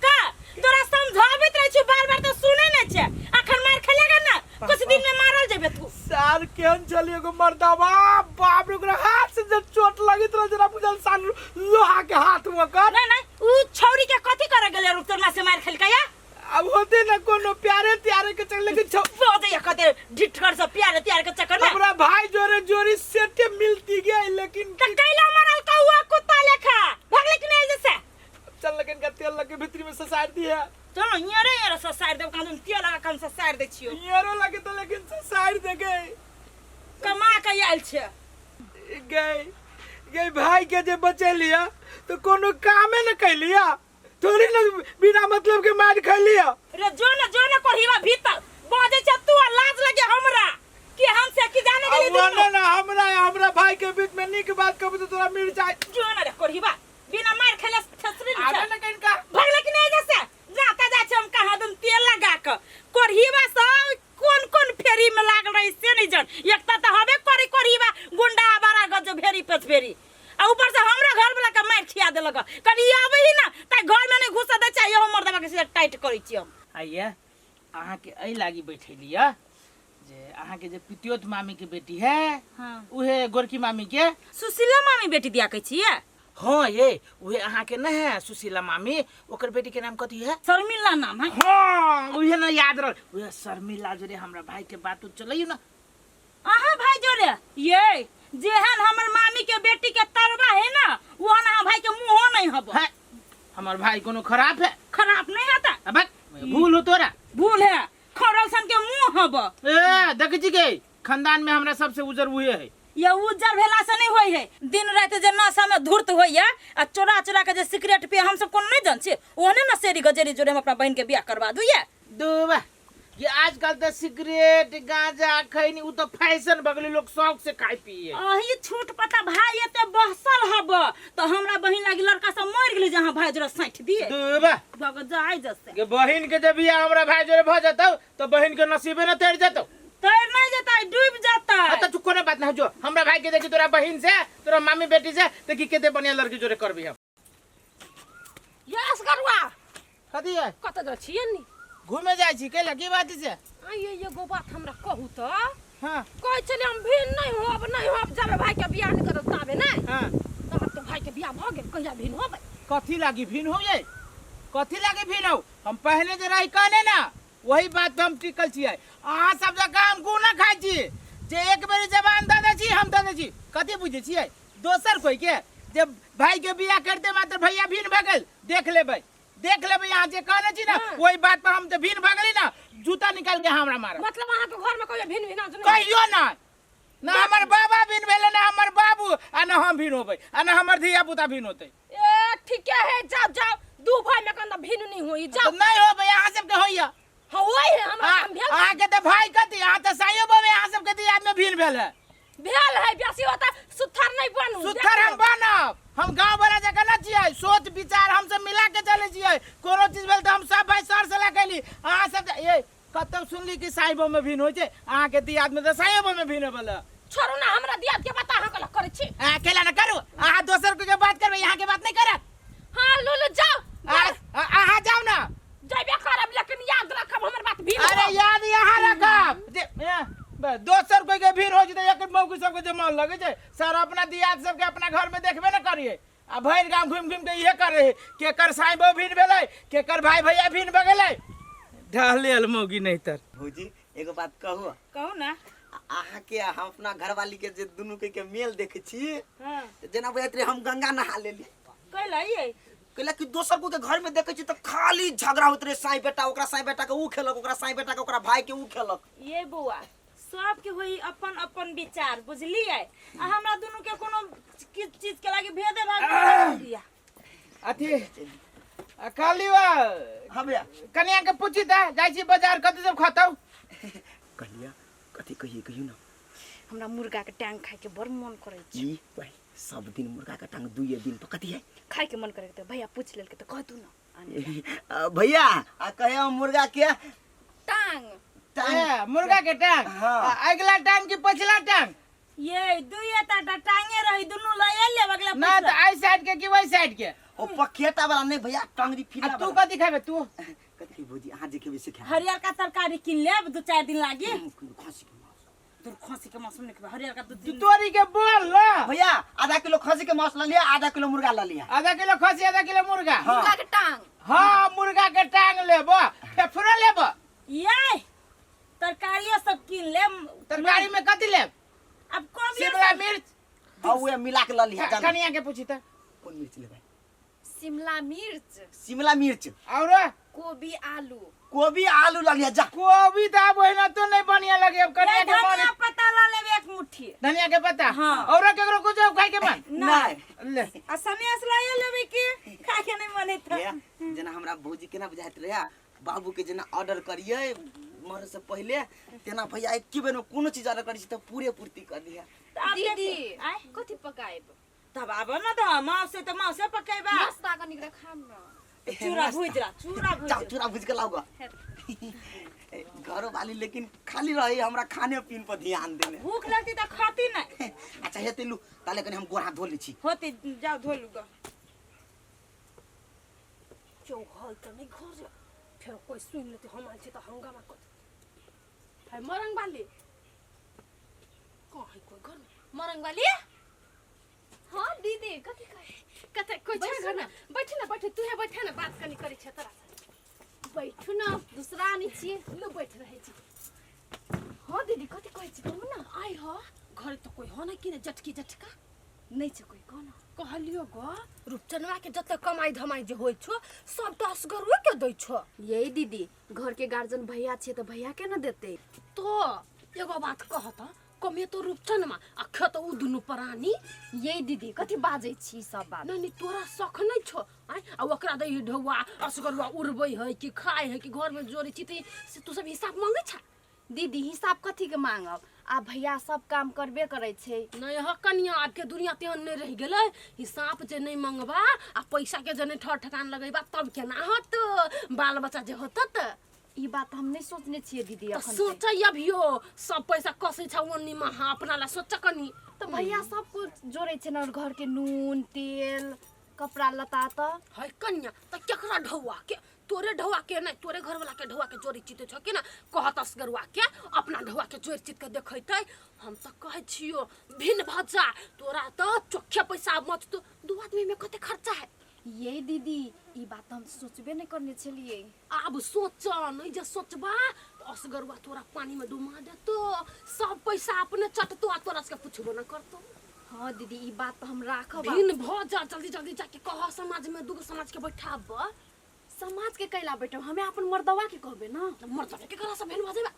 तोरा समझाबित रह छी बार-बार तो सुनै न छै अखन मार खेलेगा ना कुछ दिन में मारल जेबे तू सार केहन छली एगो मर्दावा बाप रे ओकरा हाथ से जब चोट लगित रह जरा बुझल सान लोहा के हाथ में कर नहीं उ उ छौरी के कथी करे गेले रुक तोर से मार खेल के या अब होते ना कोनो प्यारे त्यारे के चल लेकिन बोदे या कते ढिठकर से प्यारे त्यारे के चक्कर में हमरा भाई जोरे जोरी सेटे मिलती गया लेकिन त कैला मरल का हुआ कुत्ता लेखा भगले कि नहीं जैसे चल लेकिन का तेल लगे भीतरी में ससार दिया चलो यारे से साइड दे कान तेल लगा कान से साइड दे छियो यारो लगे तो लेकिन ससार दे गए कमा के आइल छे गए भाई के जे बचे लिया तो कोनो कामे न कैलिया थोड़ी न बिना मतलब के मार खा लिया रे जो न कोहिवा भीतर बाजे छ तू लाज लगे हमरा कि हम से की जाने गेली अब ना हमरा भाई के बीच में निक बात कब तो तोरा मिल जाए जो न रे कोहिवा बिना मार खेले छसरी न आगे न कहीं का भगले कि नहीं जैसे जाता जा हम कहा दम तेल लगा के कोहिवा सब कौन फेरी में लाग रही से नहीं जन एकता त हबे कोहिवा गुंडा बारा गज भेरी पे फेरी आ ऊपर से हमरा घर वाला के मार खिया देलक कनी आबै ही ना त घर में नहीं घुसा दे चाहिए हमर दबा के टाइट करै छी हम आइए अहाँ के ऐ लागी बैठेलिया जे अहाँ के जे पितियोत मामी के बेटी है हां उहे गोरकी मामी के सुशीला मामी बेटी दिया कहै छियै हां ये उहे अहाँ के न है सुशीला मामी ओकर बेटी के नाम कथी है शर्मिला नाम है हां उहे न याद रह उहे शर्मिला जोरे हमरा भाई के बात चलैयो ना आहा भाई जोरे ये जेहन हमर मामी के बेटी के तरवा है ना वो ना भाई के मुंह नहीं हब है हमर भाई कोनो खराब है खराब नहीं है त अब भूल हो तोरा भूल है खरल सन के मुंह हब ए देख जी के खानदान में हमरा सबसे उजर हुए है ये उज्जर भेला से नहीं होई है दिन रात जे नशा में धूर्त होइया आ चोरा के जे सिगरेट पे हम सब कोन नहीं जान छी ओने न सेरी गजेरी जोरे हम अपना बहन के बियाह करवा दुया दुबा ये आजकल तो सिगरेट गांजा खैनी उ तो फैशन बगले लोग शौक से खाई पिए अही छूट पता भाई एते बहसल हब तो हमरा बहिन लागी लड़का सब मर गेले जहां भाई जोरा साइठ दिए दुबा भग जाय जसे के बहिन के जब बियाह हमरा भाई जोरे भ जतौ तो बहिन के नसीबे न तैर जतौ तैर नहीं जाता डूब जाता तो तू कोनो बात ना जो हमरा भाई के देखी तोरा बहिन से तोरा मामी बेटी से देखी केते बढ़िया लड़की जोरे करबी हम यस करवा कथी है कत जा छियै नी घूमे जाय छी के लगी बात से आइए एगो बात हमरा कहू तो हां कहै छले हम भिन नहीं होब जाबे भाई के बियाह नहीं करब ताबे नहीं हां तो भाई के बियाह भ गेल कहिया भिन होबै कथी लागी भिन हो ये कथी लागी भिन हो हम पहले जे रही कहने ना वही बात पे हम टिकल छियै अहाँ सब जगह हम गुना खाइ छी जे एक बेर जबान दे दे छी हम दे दे छी कथी बुझे छियै दोसर कोई के जब भाई के बियाह करते मात्र भैया भिन भ गेल देख लेबै यहाँ जे कहने छी ना वही बात पर हम जे भिन भ गेली ना जूता निकाल के हमरा मार मतलब अहाँ के घर में कहियो भिन भिना कहियो ना ना हमर बाबा भिन भेले ना हमर बाबू आ ना हम भिन होबै आ ना हमर धिया पुता भिन होतै ए ठीक है जाओ दू भाई में कंदा भिन नहीं होई जाओ नहीं होबै अहाँ सब के होइया होई है हमरा हम भेल अहाँ के त भाई कथी अहाँ त सायो बाबे अहाँ सब के दियाद में भिन भेल है बेसी होता सुथर नहीं बनू सुथर हम बनब हम गांव वाला जगह न छियै सोच विचार हम सब मिला के चले छियै कोनो चीज भेल त हम सब भाई सर से लगैली अहाँ सब ए कतौ सुनली कि साइबो में भिन होय छै अहाँ के दियाद में त साइबो में भिन होबल छोड़ू ना हमरा दियाद के बात अहाँ कल करे छी अकेला न करू अहाँ दोसर के बात करबै यहाँ के बात नहीं करब हां लुलु जाओ अहाँ जाओ ना जइबे करब लेकिन याद रखब हमर बात भिन अरे याद यहाँ रखब दोसर कोई के भीड़ हो जते एक मौकी सब के जमा लगे छै सर अपना दियाद सब के अपना घर में देखबे न करिए आ भैर गांव घूम घूम के इहे करे केकर साइबो भीड़ भेलै केकर भाई भैया भीड़ भ गेलै ढहलेल मौगी नहीं तर भौजी एगो बात कहू ना अहाँ के हम अपना घरवाली के जे दुनू के मेल देखे छी हां जेना बुझाइत हम गंगा नहा लेली कहला ये कहला कि दोसर को के घर में देखे छी त खाली झगड़ा होत रे साई बेटा ओकरा साई बेटा के ऊ खेलक ओकरा साई बेटा के ओकरा भाई के ऊ खेलक ये बुआ सब के होई अपन अपन विचार बुझलिए आ हमरा दोनों के कोनो चीज के लागी भेदे भाव दिया अथी कालीवा हां भैया कन्या के पूछी दा जाई छी बाजार कते सब खतौ कन्या कथी कहियो ना हमरा मुर्गा के टांग खाए के बड़ मन करे छी जी भाई सब दिन मुर्गा का टांग दुइये दिन तो कथी है खाए के मन करे त भैया पूछ लेल के त कह दू ना भैया आ कहे मुर्गा के टांग मुर्गा के टांग अगला टांग की पछला टांग ये दुइये ता टांगे रही दुनु लए ले अगला ना त आई साइड के की वही साइड के ओ पखेटा वाला नहीं भैया टांगरी फिरा तू कथी खाबे तू कथी भौजी अहाँ जे के सिखा हरियर का तरकारी किन लेब 2-4 दिन लागी खसी के मांस तू खसी के मांस नहीं हरियर का दूध तोरी के बोल ना भैया आधा आधा किलो खसी के मांस ला लिया, आधा किलो मुर्गा ला लिया। आधा किलो खसी, आधा किलो मुर्गा। मुर्गा के टांग। हाँ, मुर्गा के टांग लेबो, फेफड़ा लेबो। ये तरकारियों सब किन ले। तरकारी में कथी लेब? अब कौन शिमला मिर्च। हाँ वो मिला के ला लिया। जाना। कनिया के पूछी त कौन मिर्च लेबै? शिमला मिर्च, शिमला मिर्च, और गोभी, आलू। गोभी आलू ला लिया। जा कोबी दा बहिना तो नहीं बढ़िया लगे। अब कनिया के मन धनिया पत्ता ला लेबे एक मुट्ठी। धनिया के पत्ता। हाँ। और केकरो कुछ खाए के मन नहीं ले। आ सनेस लाए लेबे के खा के नहीं मने त। या, जना हमरा भौजी केना बुझाइत रहे, बाबू के जना ऑर्डर करिए मर से पहले तेना भैया एक बेर में कोनो चीज ऑर्डर करी त पूरे पूर्ति कर दिया। दीदी कथी पकाएब? तब आब न त मां से पकेबा। नाश्ता कनी के खाम न। चूरा भुजरा, चूरा भुज। जाओ चूरा भुज के लाओ गा। घरो वाली लेकिन खाली रही, हमरा खाने पीन पर ध्यान देने। भूख लगती त खाती नहीं। अच्छा हेते लू ताले कनी हम गोड़ हाथ धो ली छी। होती जाओ धो लूगा। चौहल त नहीं घर जा, फिर कोई सुन लेते हम आइल छी त हंगामा कर। है मरंग वाली कहीं कोई घर में मरंग वाली? हाँ दीदी कथी कथे कोई छै घर में? बैठ ना बैठ, तू है बैठे ना, बात कनी करी छ तोरा से। बैठू ना, दूसरा आनी छी, लो बैठ रहे छी। हाँ दीदी कथी कहै छी तुम ना? आई हो घर तो कोई हो ना कि ने जटकी जटका नहीं छै कोई कोना कहलियो गो। रूपचनवा के जत कमाई धमाई जे होय छो सब तो असगरुए के दै छो। यही दीदी घर के गार्जियन भैया छे तो भैया के न देते। तो एगो बात कहत कमे तो रूपचनमा आ ख तो उ दुनु परानी। यही दीदी कथी बाजै छी सब बात? नहीं तोरा शौक नहीं छो आय आ ओकरा दे ढौआ असगरुआ उड़बै है कि खाए है कि घर में जोरी चिते से तू सब हिसाब मांगे छ? दीदी हिसाब कथी के मांगब? आ भैया सब काम करबे करे छे। नहीं ह कनिया अब के दुनिया तेहन नहीं रह गेलै। हिसाब जे नहीं मंगबा आ पैसा के जे नहीं ठर ठकान लगेबा तब केना होत? बाल बच्चा जे होत त ई बात हम नहीं सोचने छिए दीदी तो अखन। सोचा अभियो सब पैसा कसै छ ओन्नी में हाँ अपना ला सोच कनी। तो भैया सब कुछ जोड़े छे न, घर के नून तेल कपड़ा लता त। है कन्या त केकरा ढौआ के? तोरे ढौआ के नहीं, तोरे घर वाला के ढौआ के जोड़ी चिते छ कि ना? कहत असगरुआ के अपना ढौआ के जोड़ी चित के देखैतै। हम त कहै छियो भिन भजा तोरा त चोखे पैसा मत तो दू आदमी में कते खर्चा है। यही दीदी ई बात हम सोचबे नहीं करने छलिए। अब सोच नहीं जे सोचबा तो असगरुआ तोरा पानी में डुमा देतो, सब पैसा अपने चटतो आ तोरा से पूछबो न करतो। हाँ दीदी ई बात तो हम राखब। भिन भजा जल्दी जल्दी जाके कह समाज में दूगो समाज के बैठाब। समाज के कैला बेटा हमें अपन मर्दवा के कहबे ना। मर्दवा के करा से भेल भजेबा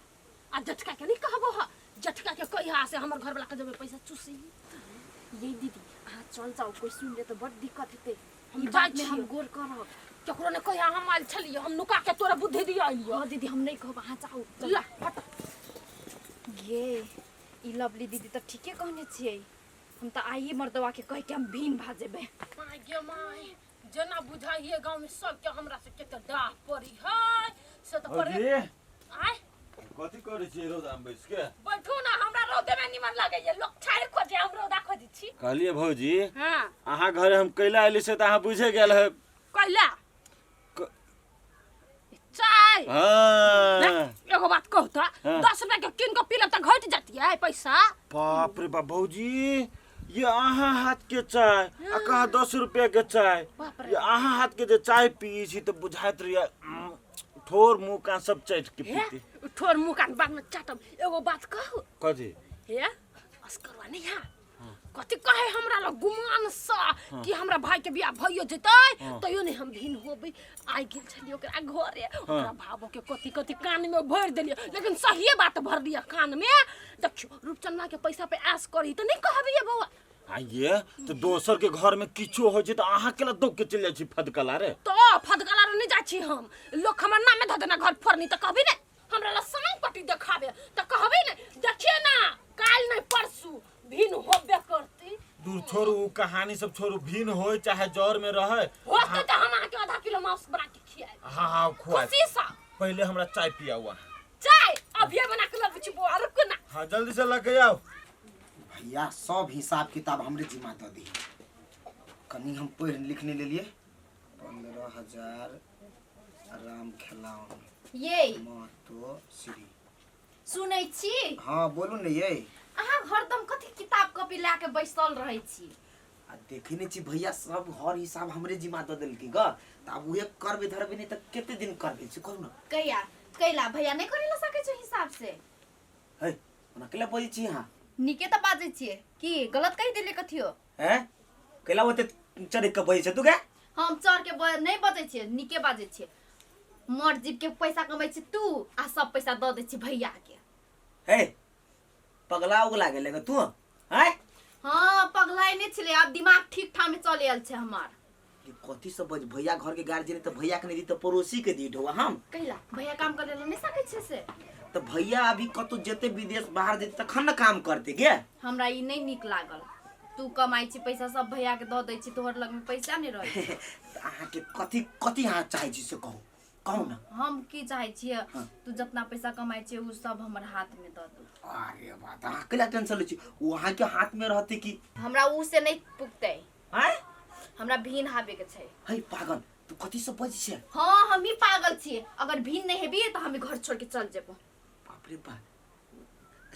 आ जटका के नहीं कहबो ह। जटका के कहिया से हमर घर वाला के जब पैसा चुसी। यही दीदी आ चल जाओ, कोई सुन ले तो बड़ दिक्कत हेते। हम ई जाय बात में छियै। हम गोर करब। केकरो ने कहिया हम आइल छलिए, हम नुका के तोरा बुद्धि दिया आइलियो। हाँ दीदी हम नहीं कहब, अहाँ जाओ। ला हट। ये ई लवली दीदी तो ठीके कहने छिए। हम तो आइए मर्दवा के कह के हम भीन भाजेबे। माय गे माय जना बुझाइए गांव में सब के हमरा से केते डाह पड़ी है से तो पड़े। आय कथी करे छी रोदा में बैठ के? बैठू ना, हमरा रौदे में निमन लागे ये लोग छाड़ खोजे हम रौदा खोजी छी। कहलिए भौजी हां अहाँ घरे हम कैला आइली से त अहाँ बुझे गेल है। कैला चाय हां एगो बात कहू त हाँ। 10 रुपया के किन को पीलब त घट जाती है पैसा। बाप रे बाप भौजी ये अहाँ हाथ के चाय आ कहाँ 10 रुपया के चाय? बाप रे। ये अहाँ हाथ के जे चाय पिए छी त बुझाइत रहिए ठोर मुंह का सब चाट के हे पीते। ठोर मुंह कान बाद में चाटब। एगो बात कहू कथी? हे अस्करवा नहीं है कथी कहे हमरा ल गुमान सा कि हमरा भाई के बियाह भइयो जतै तइयो नहीं हम भिन होबै। आइ गेल छलिए ओकरा घरे, ओकरा भावो के कथी कथी कान में भर देलिए, लेकिन सही बात भर दिया कान में। देखियो रूपचंदा के पैसा पे आस करी त नहीं कहबिए बौआ। हाँ ये तो दोसर के घर में किछो हो छै त अहाँ केला दौग के चल जाइ छी फदकला रे? तो फदकला रे नहीं जाइ छी हम। लोग हमर नाम में ध देना घर फोरनी त कहबी ने हमरा ल सांग पट्टी देखाबे त कहबी ने देखिए ना काल नहीं परसू भिन होबे करती। दूर छोड़ू उ कहानी सब छोड़ू, भिन होय चाहे जौर में रहे होते त हम आके आधा किलो मांस बना के खियाए। हाँ हाँ खुआ। खुशी सा पहले हमरा चाय पिया हुआ। चाय अभी बना के लब छी बुआ रुक ना। हाँ जल्दी से लेके आओ। भैया सब हिसाब किताब हमरे जिम्मा दे दी। कनी हम पढ़ लिखने ले लिए 15,000 राम खेलाउन ये महतो श्री। सुनै छी हाँ बोलू ने ये। अहाँ हरदम कथी किताब कॉपी ला के बैसल रहै छी? आ देखे नहीं छी भैया सब हर हिसाब हमरे जिम्मा दे देलकै ग त अब उहे करबे धरबे नहीं त केते दिन करबे से कहू ना कहिया कैला भैया नहीं करे ला सकै छै हिसाब से है ओना केला बजै छी हां निके त बाजै छियै की गलत कहि देले कथियो हैं केला ओते चढ़ के बजै छ तू के हम चढ़ के नहीं बजै छियै निके बाजै छियै मर जीव के पैसा कमाइ छी तू आ सब पैसा द दै छी भैया के हे पगला उगला गेले ग तू हैं हाँ पगलाई नहीं छले अब दिमाग ठीक ठाक में चले आल छे हमार कि कथी सब बज भैया घर के गार्जियन त भैया के नहीं दी त पड़ोसी के दी ढोआ हम कैला भैया काम करे ला नहीं सकै छै से त भैया अभी कतो जेते विदेश बाहर जेते तखन न काम करते गे हमरा ई नहीं निक लागल तू कमाई छी पैसा सब भैया के द दै छी तोहर लग में पैसा नहीं रहे त अहाँ के कथी कथी अहाँ चाहै छी से कहू कहू ना हम की चाहे छियै तू जितना पैसा कमाई छी उ सब हमर हाथ में द दू अरे बात अहाँ केला टेंशन ले छी वहां के हाथ में रहते कि हमरा उ से नहीं पुगतै हैं हमरा भीन हाबे के छै हे पागल तू कथी सब बजै छै हाँ हम ही पागल छियै अगर भीन नहीं हेबी तो हम घर छोड़ के चल जेबो बाप रे बाप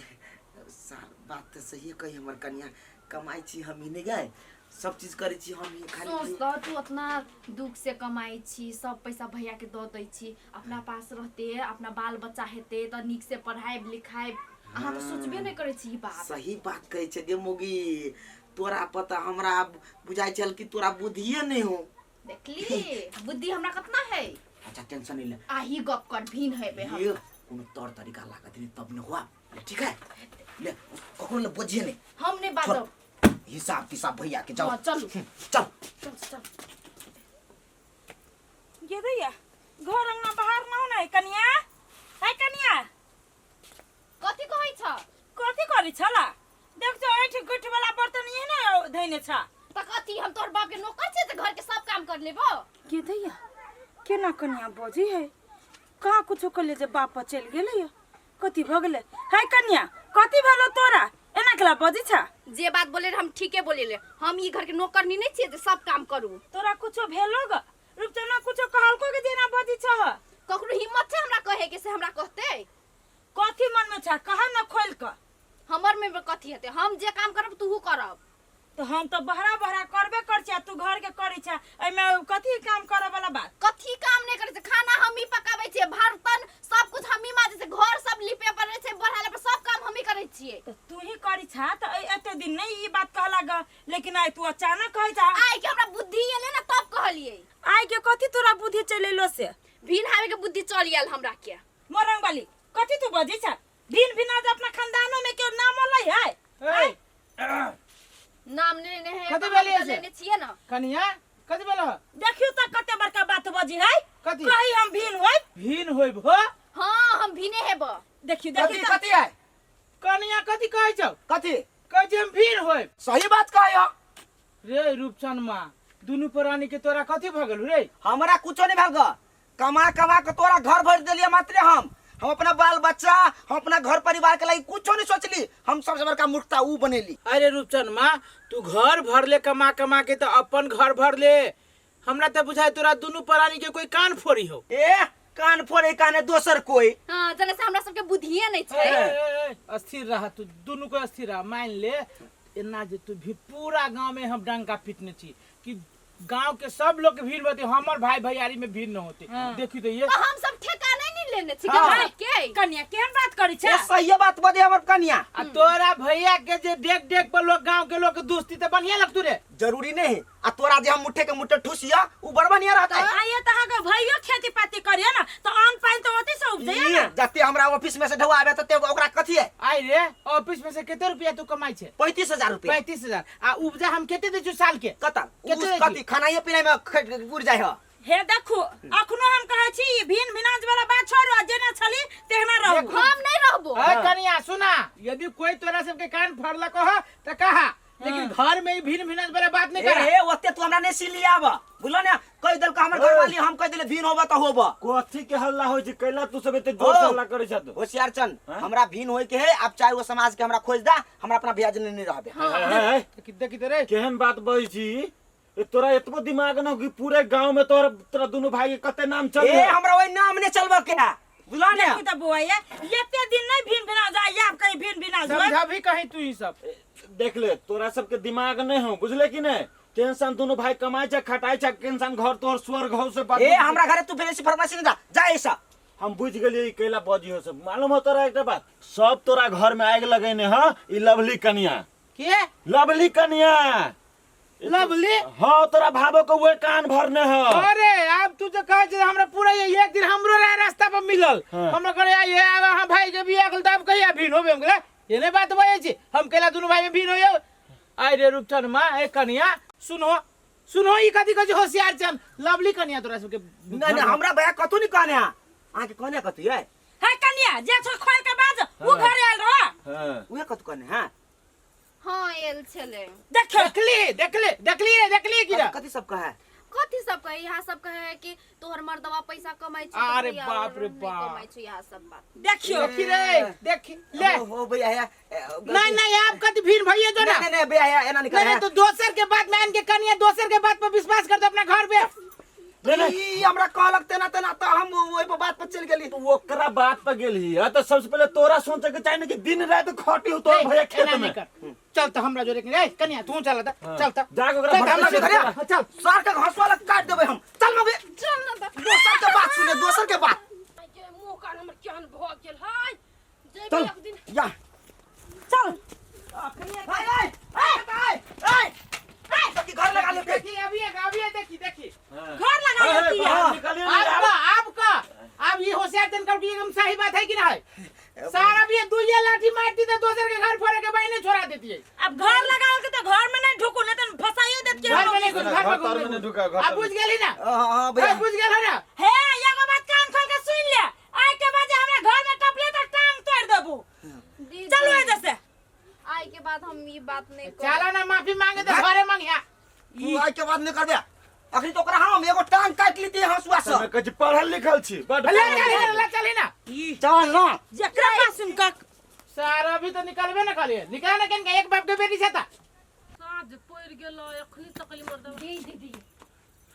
सार बात त सही कही हमर कन्या कमाई छी हम ही नहीं गए सब चीज करे छी हम ही खाली सोच तो तू उतना दुख से कमाई छी सब पैसा भैया के द दै छी अपना पास रहते अपना बाल बच्चा हेते त निक से पढ़ाई लिखाई अहाँ तो सोचबे नहीं करे छी ई बात सही बात कहै छै गे मोगी तोरा पता हमरा बुझाई चल कि तोरा बुद्धिए नहीं हो देखली बुद्धि हमरा कितना है अच्छा टेंशन नहीं ले आही गप कर भीन हेबे हम ये कोनो तौर तरीका लागत नहीं तब न हुआ ठीक है ले ककरो ले बुझिए नहीं हम नहीं बाजब हिसाब किताब भैया के जाओ हाँ, चलू चल चल चल ये दैया घर अंगना बाहर ना होना है कनिया कथी कहै छ कथी करी छला देख जो ऐठ गुठ वाला बर्तन ये ना धइने छ त कथी हम तोर बाप के नौकर छे त घर के सब काम कर लेबो के दैया केना कनिया बजी है कहा कुछो कले जे बाप चल गेले या कथी भ गेले है कनिया कथी भेलो तोरा एना केला बजी छ जे बात बोले हम ठीके बोलेले हम ई घर के नौकर नहीं छे जे सब काम करू तोरा कुछो भेलो ग रूपचना कुछो कहलको के जेना बजी छ ककरो हिम्मत छे हमरा कहे के से हमरा कहते कथी मन में छ कहा न खोल क हमर में कथी हेते हम जे काम करब तूहू करब तो हम तो बहरा बहरा करबे कर छ तू घर के करै छ एमे कथी काम करे वाला बात कथी काम नहीं करे छे खाना हम ही पकाबै छिए बर्तन सब कुछ हम ही माजे छे घर सब लिपे पड़े छे बढ़ाले पर सब काम हम ही करे छिए तो तू ही करी छ त एते दिन नहीं ई बात कहला ग लेकिन आई तू अचानक कहै छ आइ के हमरा बुद्धि एले ना तब कहलिए आई के कथी तोरा बुद्धि चलेलो से भीन हावे के बुद्धि चल आयल हमरा के मोरंग वाली कथी तू बजी छ भिन भिना अपना खानदानो में क्यों नाम लै है नाम ने है कथी भेलै से? लेने छिए ना कनिया कथी भेलो देखियो त कते बड़का बात बजी है कथी? कही हम भिन होय भीन होइब हो हां हम भीने हेब देखियो कथी देखियो कथी है कनिया कथी कहै छौ कथी कहै छै हम भीन होइब सही बात कहयो रे रूपचन माँ दुनू प्राणी के तोरा कथी भ गेलु रे हमरा कुछो नहीं भेल ग कमा कमा के तोरा घर भर देलिए मात्र हम अपना बाल बच्चा हम अपना घर परिवार के लिए कुछो नहीं सोचली हम सबसे बड़का मूर्खता ऊ बनेली अरे रूपचन माँ तू घर भर ले कमा कमा के तो अपन घर भर ले हमरा तो बुझाय तोरा दुनू प्राणी के कोई कान फोड़ी हो ए कान फोड़े काने दोसर कोई हां जने से हमरा सब के बुद्धिए नहीं ए, छै ए, ए, स्थिर रह तू दुनू को स्थिर रह मान ले एना जे तू भी पूरा गांव में हम डंका पीटने छी कि गांव के सब लोग के भीड़ होते हमर भाई भैयारी में भीड़ न होते देखी तो ये तो हम सब ठेकाने नहीं लेने छी हाँ। के कन्या केहन बात करी छ ए सही बात बजे हमर कन्या आ तोरा भैया के जे देख देख पर लोग गांव के लोग के दोस्ती तो बढ़िया लगतू रे जरूरी नहीं आ तोरा जे हम मुट्ठे के मुट्ठे ठुसिया ऊ बड़ बढ़िया रहता है आइए तहा के भइयो खेती पाती करिए ना तो अन्न पानी तो होती से उपजे ये जते हमरा ऑफिस में से ढवा आवे तते ओकरा कथी है आई रे ऑफिस में से केते रुपया तू कमाई छे 35,000 रुपया 35,000 आ उपजा हम केते दे छु साल के कता केते दै छी? कथी खानाए पीनाए में उड़ जाय ह हे देखो अखनो हम कहै छी भिन भिनाज वाला बात छोड़ जेना छली तेहना रहू हम नहीं रहबो अरे कनिया सुना यदि कोई तोरा सबके कान फड़लक हो त कहा लेकिन घर में ही भिन भिनाज वाला बात नहीं कर ए ओते तू हमरा ने सिलियाब बुझलो ना कह देल हमर घर वाली हम कह देले भीन होबा त होबा कथी के हल्ला होय छै कैला तू सब एते जोर से हल्ला करे छ तू होशियार चंद हमरा भीन होय के है अब चाहे वो समाज के हमरा खोज दा हमरा अपना भैया जने नहीं रहबे देखी तो रे केहन बात बजै छी ए तोरा एतबो दिमाग न कि पूरे गांव में तोरा दोनों भाई के कते नाम चल ए हमरा ओइ नाम ने चलबा के बुला ले देखू तो बुआ ये एते दिन नहीं भिन भिना जाए आप कहीं भिन भिना जाए समझा भी कहीं तू ही सब देख ले तोरा सबके दिमाग नहीं हो बुझले कि नहीं टेंशन दोनों भाई कमाई छ खटाई छ टेंशन घर तोहर स्वर्ग हो से बात ए हमरा घरे तू बेसी फरमाइश नहीं दा जा ऐसा हम बुझ गेलिए कैला बजी हो सब मालूम हो तोरा एक बात सब तोरा घर में आग लगेने ह ई लवली कन्या के लवली कन्या लवली हाँ तोरा भाभो को वे कान भरने ह अरे अब तू तो कहे जे हमरा पूरा ये एक दिन हमरो रास्ता पर मिलल हाँ। हमरा करे ये हम भाई के बियाह कल तब कहिया भिन होबे हम गेला ये नहीं बात भए छी हम केला दोनों भाई में भिन होयो आई रे रूपचन मां ए कन्या सुनो सुनो ई कथी कथी होशियार चन लवली कन्या तोरा सबके नहीं नहीं हमरा भैया कतु नहीं कहने आ के कहने कतु है है कन्या जे छ खोल के बाज उ घर आयल रह हां उहे कतु कहने हां हाँ एल छले देखो देखली की कथि सब कहे कथी सब कहे यहाँ सब कहे कि तोहर मर्दवा पैसा कमाई छी अरे बाप रे बाप। कमाई छी यहाँ सब बात देखियो देखी रे देखी ले हो भैया है नहीं आप कथी भिन भइए जो ना नहीं भैया है एना निकल नहीं तो दोसर के बात में इनके कन्या दोसर के बात पर विश्वास कर दो अपना घर पे ई हमरा कहलक तेना तेना त हम ओइ पर बात पर चल गेली तो ओकरा बात पर गेली है तो सबसे पहले तोरा सोचे के चाहिए कि दिन रात खटी हो तोर भैया खेत में चल तो हमरा जोरे ए कन्या तू चल ता चल ता जाके ओकरा चल, भड़का हमरा से घरे भड़का। चल सर के घसवाला काट देबे हम चल मबे चल ना बा दोसर के बात सुने दोसर के बात के मुंह कान हमर केहन भ गेल है जे चल एक दिन या चल सबकी घर लगा ले देखी अभी देखी घर लगा लेती है निकलिए आपका अब ये होशियार दिन कर एकदम सही बात है कि ना है सारा भी दुइया लाठी मारती तो दोसर के घर फोड़े के बाइने छोड़ा देती है अब घर लगाओ के तो घर में नहीं ढुकू नहीं तो फसाइए देत के घर में नहीं घुस, घर में घर में नहीं ढुका, घर अब बुझ गेली ना हां भैया बुझ गेल है ना हे एगो बात कान खोल के सुन ले आइ के बाद हमरा घर में टपले तो टांग तोड़ देबू दीदी, चलो इधर से आई के बाद हम ये बात नहीं चला ना माफी मांगे तो घरे मांगिया तू आज के बाद नहीं करबे अखनी तो ओकरा हम एगो टांग काट लीती हंसुआ से मैं कह पढ़ल लिखल छी बड ले चली ना चल ना जकरा पास उनका सारा भी तो निकलबे ना करिए निकल ना केन एक बाप के बेटी छता साँझ पड़ गेल एखनी तक मर्दवा दीदी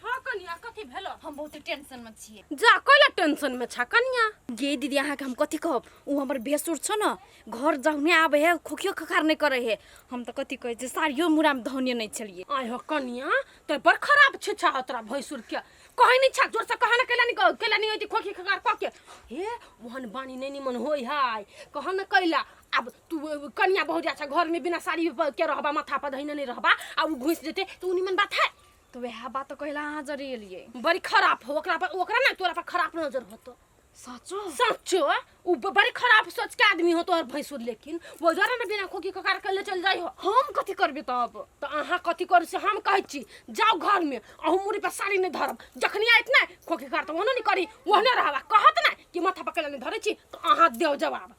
हाँ कन्या कथी भेलो हम बहुत टेंशन में छिए जा कैला टेंशन में छा कन्या गे दीदी अहाँ के हम कथी कहब उ हमर बेसुर छ न घर जाउने आबे है खोखियो खखार नहीं करे है हम तो कथी कहे छै सारियो मुरा में धौने नहीं छलिए आय हो कन्या तो बड़ खराब छे छा तोरा भैंसुर के कहीं नहीं छा जोर से कहना कैला नहीं होती खोखी खखार क के हे वहन बानी नहीं निमन होई हाय कहना कैला अब तू कन्या बहुत अच्छा घर में बिना साड़ी के रहबा माथा पर धइने नहीं रहबा अब घुस जेते तो निमन बात है तो वह बात तो कहला अहाँ जरे लिए बड़ी खराब हो ओकरा ना तोरा पर खराब नजर होतो सचो सच्चो उ बड़ी खराब सोच के आदमी हो तोहर भैंसुर लेकिन वो जरा ना बिना खोखी खकार कर ले चल जाई हो हम कथी करबे तब तो अहाँ कथी कर से हम कहै छी जाओ घर में अहू मुरी पर साड़ी नहीं धरब जखनी आइत ना खोखी खकार तो ओनो नहीं करी ओहने रहबा कहत ना कि माथा पर कैला नहीं धरे छी तो अहाँ देव जवाब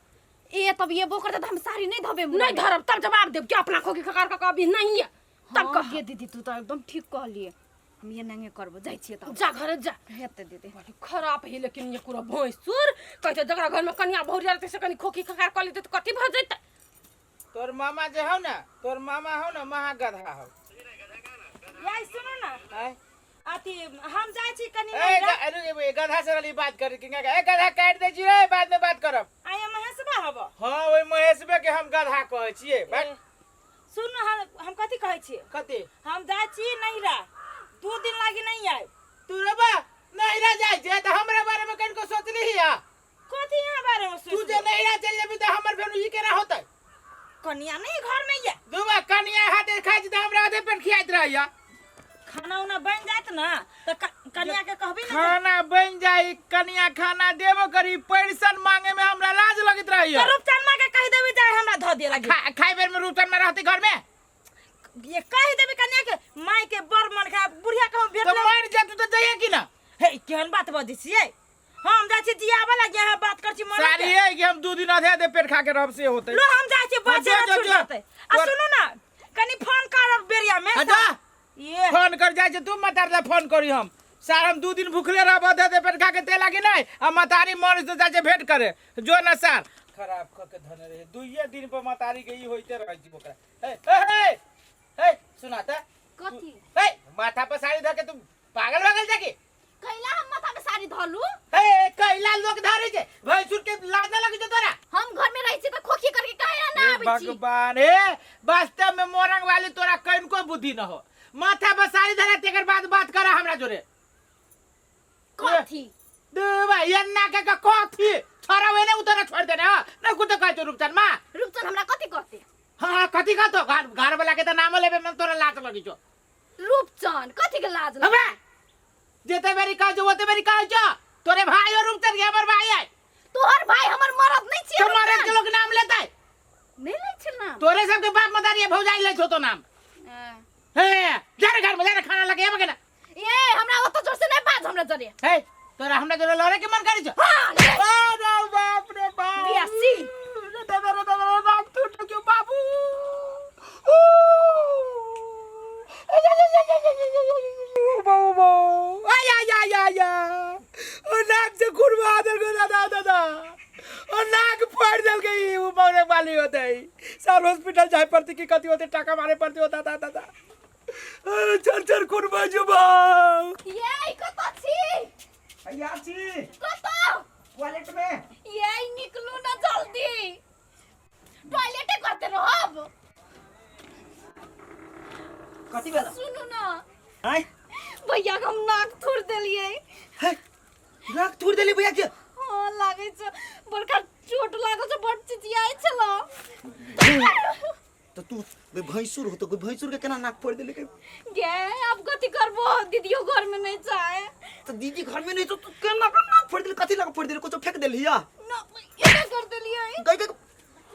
ए तब ये बोकर त हम साड़ी नहीं धबे नहीं धरब तब जवाब देब कि अपना खोखी खकार का कभी नहीं है तब तब कह कह दीदी तू तो एकदम ठीक कहलिए हम ये नंगे करबो जाई छिए तब जा घर जा हेते दीदी बड़ी खराब है लेकिन ये पूरा भैंसुर कहते जकरा घर में कन्या भौर जाते से कनी खोखी खकार कर लेते तो कथी भ जैते तोर मामा जे हो ना तोर मामा हो ना महा गधा हो याई सुनो ना हैं अति हम जाय छी कनी ए अरे गधा से वाली बात कर के ए गधा काट दे छी रे बाद में बात करब आय महेशबा हबो हां ओइ महेशबे के हम गधा कहै छियै बात सुन हम कथी कहै छी कथी हम जाय छी नहिरा 2 दिन लागी नहीं आए तू रबा नहीं रह जाए जे तो हमरा बारे में कनको सोचली हिया कथी यहाँ बारे में तू सोच जे नहीं रह चल जेबी तो हमर फेर ई केना होतै कन्या नहीं घर में ये दुबा कनिया हाथे खाइ त हमरा आधे पेट खियाइत रहैया खाना उना बन जात ना तो कन्या के कहबी ना खाना बन जाई कनिया खाना देबो करी पैसा मांगे में हमरा लाज लगत रहैया तो रूपचंद के कह देबी जाय हमरा ध दे लगी खाइ बेर में रूपचंद में रहती घर में ये कह देबी कन्या के माई के बर मन खा बुढ़िया के हम भेट तो ले मार जा तू तो जाइए कि ना हे केहन बात बजै छियै हम जाय छी जिया वाला यहाँ बात कर छी मन सारी है कि हम 2 दिन आधे पेट खा के रहब से होतै लो हम जाय छी बच्चे जो, छूट जो। जातै आ सुनु ना कनी फोन करब बेरिया में हटा ये फोन कर जाय छै तू मतार दे फोन करी हम सार हम 2 दिन भूखले रहब आधे पेट खा के ते लागी नहीं आ मतारी मर तो जाय छै भेंट करे जो ना सार खराब क के धने रहे 2 दिन पर मतारी के ई होइते रहै छी ओकरा हे सुनाता कथी हे माथा पर साड़ी धके तू पागल जाके कैला हम माथा पे साड़ी धलू हे कैला लोग धरे छै भगवान हे वास्तव में मोरंग वाली तोरा कहीं को बुद्धि न हो माथा बसारी धरे तेकर बाद बात करा हमरा जोरे कथी देवा यन्ना के कथी छोरा वेने उतर छोड़ देना न कुछ कह तो रुपचन मां रूपचन हमरा कथी कहते हां कथी का तो घर वाला के त नाम लेबे में तोरा लात लगी छो रूपचन कथी के लाज लगे? हबे जेते बेरी कह जो ओते बेरी कह जो तोरे भाई और रुपचन के हमर भाई है तोहर भाई हमर मरद नहीं छिए तुम्हारे के लोग नाम लेता है नहीं ले छ नाम तोरे सब के बाप मदारी भौजाई ले छो तो नाम हे जारे घर में जारे खाना लगे हम के ना ए हमरा ओत जोर से नहीं बाज हमरा जरे हे तोरा हमरा जोरे लड़े के मन करी छो हां अरे बाप रे बाप बियासी दादा बाप टूट क्यों बाबू बाबू आया या या या ओ नाक से खुरवा दे गो दादा ओ नाक फाड़ दल गई वो मरने वाली होते ही सार हॉस्पिटल जाए पड़ती की कति होते टाका मारे पड़ती होता दादा चल चल खुरवा जुबा ये कत छी भैया जी कत टॉयलेट में ये निकलू ना जल्दी टॉयलेट करते रहब कति बेला सुनु ना आय भैया के हम नाक थोड़ देलिए हे नाक तोड़ देली भैया के हां लागे छ बड़का चोट लागो छ बड़ चिचियाई छलो तो तू भैंसुर हो तो कोई भैंसुर के केना नाक फोड़ देले के गे अब कथी करबो दीदियो घर में नहीं चाहे तो दीदी घर में नहीं तो तू केना नाक फोड़ देले कथी लगा फोड़ देले कुछ फेंक देलिया ना ये कर देलिए गई गई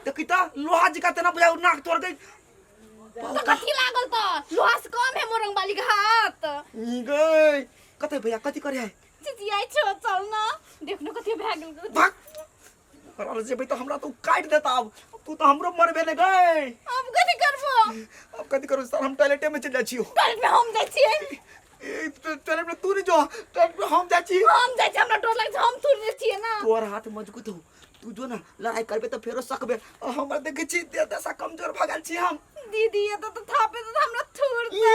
तो किता लोहा जी का तना बुझा नाक तोड़ गई तो कथी लागल तो लोहा से कम है मोरंग वाली के हाथ ई गई कते भैया कथी करे है चिचियाई छ चल ना देखनो कथी भए गेल भाग कराल जे भाई तो हमरा तो काट देता अब तू तो हमरो मरबे ने गई अब कथी करबो अब कथी करू सर हम टॉयलेट में चल जाइ छियो टॉयलेट में हम जाइ छियै ए टॉयलेट में तू नहीं जो टॉयलेट में हम जाइ छी हम जाइ छी हमरा डर लागे छ हम थुरने छियै ना तोर हाथ मजबूत हो तू जो ना लड़ाई करबे तो फेरो सकबे हमर देखे छी दे दशा कमजोर भगल छी हम दीदी ये तो थापे तो हमरा थुर दे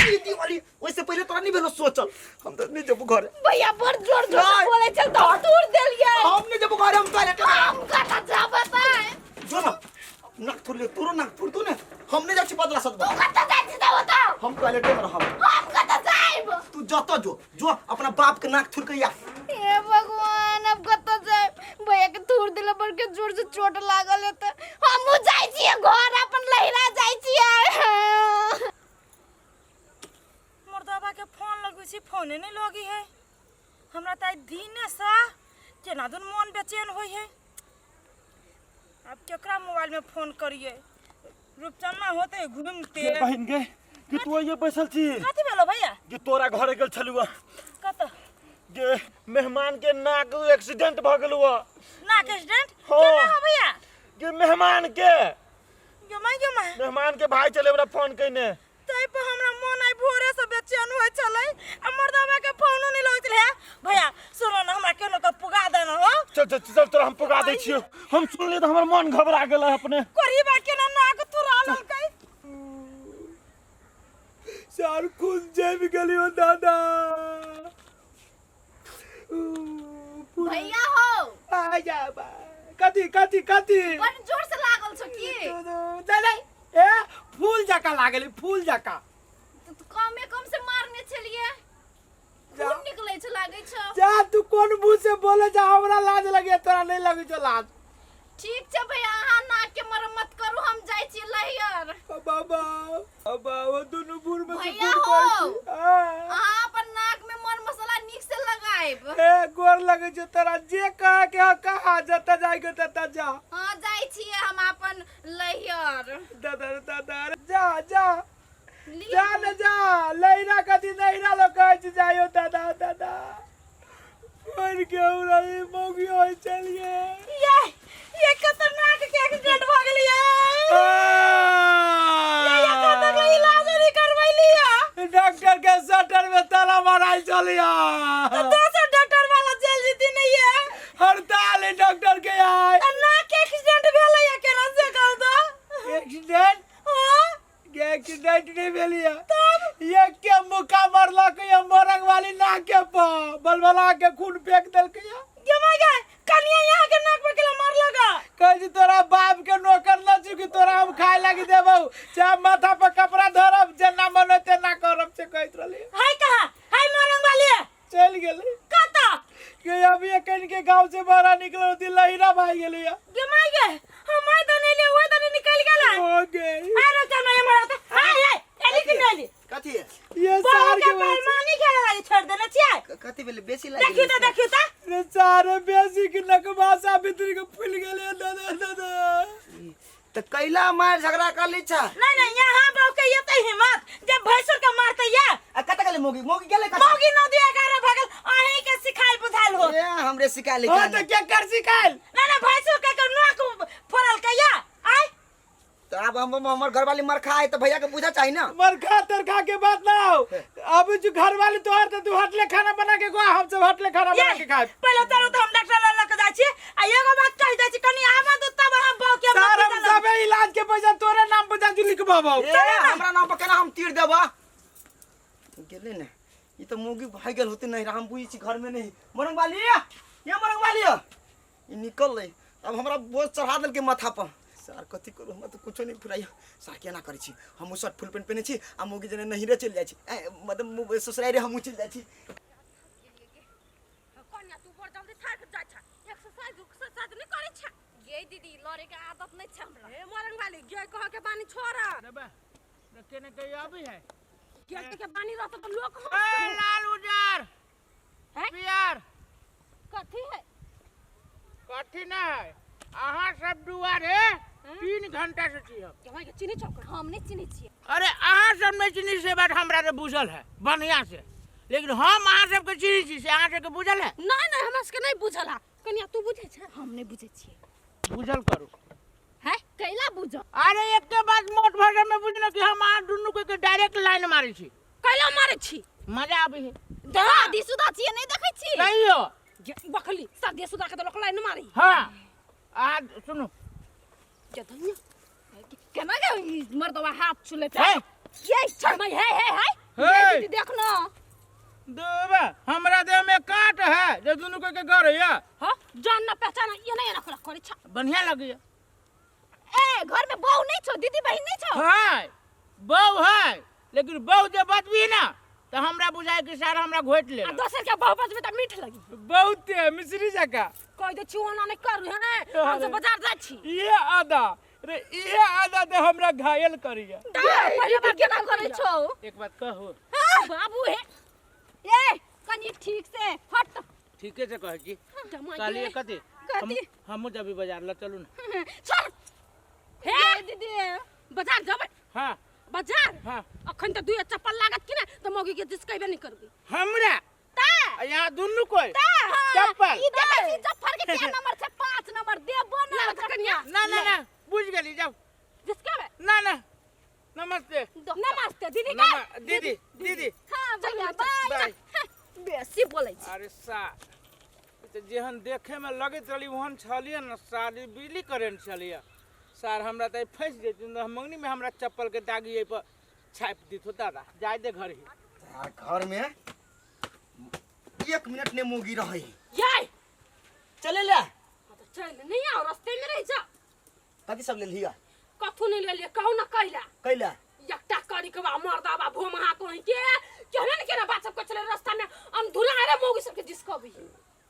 दीदी वाली वैसे पहले तोरा नहीं भेलो सोचल हम तो नहीं जब घर भैया बड़ जोर जोर से बोले चल तो थुर देलिए हम नहीं जब घर हम टॉयलेट में हम कता जाबे ताय जो ना नाक थुर ले तोरो नाक थुर तू ने हम नहीं जाछि बदला सद तू कता जाइ छी तो बताओ हम टॉयलेट में रहब हम कता जाइब तू जतो जो अपना बाप के नाक थुर के या हे भगवान अब कता जाए भैया के थुर दिले पर के जोर से चोट लागल है त हम जाइ छी घर अपन लहिरा जाइ छी मर्दबा के फोन लगै छी फोने नहीं लगी है हमरा त दिने सा केना दुन मन बेचैन होई है अब केकरा मोबाइल में फोन करिए रूपचन्ना होते घूमते बहन गे कि तू ये बैसल छी कथी भेलो भैया कि तोरा घरे गेल छलुआ कत गे मेहमान के नाक एक्सीडेंट भ गेलुआ नाक एक्सीडेंट हाँ। केना हो भैया गे मेहमान के गमाई मेहमान के भाई चले हमरा फोन कइने तै पे हमरा मन आई भोरे से बेचैन होय छलै आ मर्दबा के फोनो नहीं लगैत है भैया सुनो ना हमरा केनो के पुगा देना हो चल चल चल तोरा हम पुगा दै छियो हम सुनले तो हमर मन घबरा गेल अपने कोरीबा केना नाक तुरा ललकै सार खुद जेब गेलियो दादा भैया हो आ जा बा कथी कथी कथी बड़ जोर से लागल छ की दे ए फूल जका लागली फूल जका तो कमे कम से मारने छलिए खून निकले छ लागे छ जा तू कौन मुंह से बोले जा हमरा लाज लगे तोरा नहीं लगे जो लाज ठीक छ भैया अहाँ नाक के मरम्मत करू हम जाइ छी लहियर बाबा वो दोनों बुर में से भैया फूट हो। पड़ी अहाँ अपन नाक में मर मसाला नीक से लगाइब ए गोर लगे जो तोरा जे कह के कहा जता जाएगा तता जा हां जाइ छी हम अपन लहियर दादा दादा जा जा ली जा न जा लैरा कथी नैरा लोग कह जायो दादा दादा और के उरा मौगी होय चलिए ये खतरनाक के एक्सीडेंट भ गेलै ये खतरनाक इलाज नहीं करवैलिया डॉक्टर के सटर में ताला माराई चलिया तो दोसर डॉक्टर वाला चल जीती नहीं है हड़ताल है डॉक्टर के आए नाक के एक्सीडेंट भेलै या केना से कह दो एक्सीडेंट हां के एक्सीडेंट नहीं भेलिया ये के मुका मरला के ये मोरंग वाली नाक के बलबला के खून फेंक देल के गमा गए कनिया यहाँ के नाक पे केला मार लगा कह तोरा बाप के नौकर न चुकी तोरा हम खाए लगी देबौ चाहे माथा पर कपड़ा धरब जेना मन होते ना करब से कहत रहली हाय कहा हाय मरंग वाली चल गेली कता के अभी एकन के गांव से बाहर निकल दी लहिरा भाई गेली गमाई गे हमाय दने ले ओए दने निकल गेला हो गई अरे कमाय मरत हाय हाय एली के नेली कथी है ये सार के बेईमानी करे वाली छोड़ देना चाहिए कथी बेले बेसी लागी देखियो त रे सारे बेसी के नकबासा भीतर के फूल गेले दादा तो कैला मार झगड़ा कर ली छा नहीं यहाँ बाऊ के ये त हिम्मत जब भैंसुर के मारते या कत गेले मोगी गेले मोगी न दिया करे भगल आही के सिखाइल बुझाइल हो ए हमरे सिखा ले हो तो क्या कर सिखाइल ना भैंसुर के नुआ फोरल के या आय तो अब हमर घर वाली मर खाए तो भैया के पूछा चाहिए ना मरखा तरखा के बात ना हो अब जो घर वाली तोहर तो तू हटले खाना बना के गो हम सब हटले खाना बना के खाए पहले तो हम डॉक्टर ला के जाई छी आ एगो बात कह जाई छी कनी आवा दो तब हम बाऊ के सार हम सब इलाज के पैसा तोरे नाम पर जाजू लिखबाबो ए हमरा नाम पर केना हम तीर देबा गेले ना ये तो मोगी भाई गेल होते नहीं हम बुई छी घर में नहीं मरंग वाली ये मरंग वाली ये निकल ले अब हमरा बोझ चढ़ा देल के माथा पर सार कथी करू हम तो कुछो नहीं फुराई सार केना करै छी हम शर्ट फुल पैंट पहने छी आ मोगी जने नहीं रे चल जाय छी मतलब ससुराल रे हम चल जाय छी कन्या तू बड़ जल्दी थाक जा छ एक्सरसाइज नहीं करे छ गे दीदी लड़े के आदत नहीं छ हमरा ए मरंग वाली गे कह के पानी छोड़ा देबे केने के आबी है गे के पानी रहत तो लोग ए लाल उजर है पियर कथी है कथी ना है अहाँ सब दुआरे 3 घंटा से छी हम केवा के चीनी चौक हम नहीं चीनी छी अरे अहाँ सब में चीनी से बात हमरा रे बुझल है बढ़िया से लेकिन हम अहाँ सब के चीनी छी से अहाँ सब के बुझल है नहीं हमरा से नहीं बुझला कन्या तू बुझे छ हम नहीं बुझे छी बुझल करू है कैला बुझो अरे एक के बाद मोट भाषा में बुझना कि हम अहाँ दुनू के डायरेक्ट लाइन मारे छी कैला मारे छी मजा आबे है दादी सुधा छी नहीं देखै छी कहियो बखली शादी सुधा के तो लोग लाइन मारी हां आ सुनो क्या धनिया केना के मर्दवा हाथ छुले है ये छमई है हे। ये दीदी देख ना देबा हमरा देह में काट है जे दुनू के घर है हां जान ना पहचान ये नहीं रख करे छ बढ़िया लगे ए घर में बहू नहीं छो दीदी बहन नहीं छो है बहू है लेकिन बहू जे बतबी ना तो हमरा बुझाए कि सारा हमरा घोट ले दोसर के बहू बचबे त मीठ लगी बहुत मिश्री जका कोई दे छुओना नहीं करू है हम से बाजार जा छी ये आदा रे ये आदा तो हमरा घायल करिया पहले बात केना करे छो एक बात कहो बाबू है ए कनी ठीक से हट ठीके से कह छी काली कथी हम जब बाजार ला चलू ना चल हे दीदी बाजार जाबे हां बाजार हां अखन त दुई चप्पल लागत कि ना त मौगी के दिसकैबे नहीं करबी हमरा ता यहाँ दुनू कोई चप्पल चप्पल ई देखै छी जफर के के नंबर से 5 नंबर देबो ना कन्या ना बुझ गेली जाओ दिसकैबे ना नमस्ते नमस्ते दीदी नमा का दीदी हां भैया बाय बेसी बोलै छी अरे सा तो जेहन देखे में लगत रही वहन छलिए ना साली बिजली करेंट छलिए सार हमरा त फंस जेती न मंगनी में हमरा चप्पल के दागी ए पर छाप दी तो दादा जाय दे घर ही घर में 1 मिनट ने मोगी रही ये चले ले तो चल नहीं आओ रास्ते में रह जा कथी सब ले लिया कथु नहीं ले लिए कहू ना कैला कैला एकटा करी के बा मर्दाबा भोमहा कहि के केहन ने केना बात सब को चले रास्ता में हम धुला रे मोगी सब के जिसकबी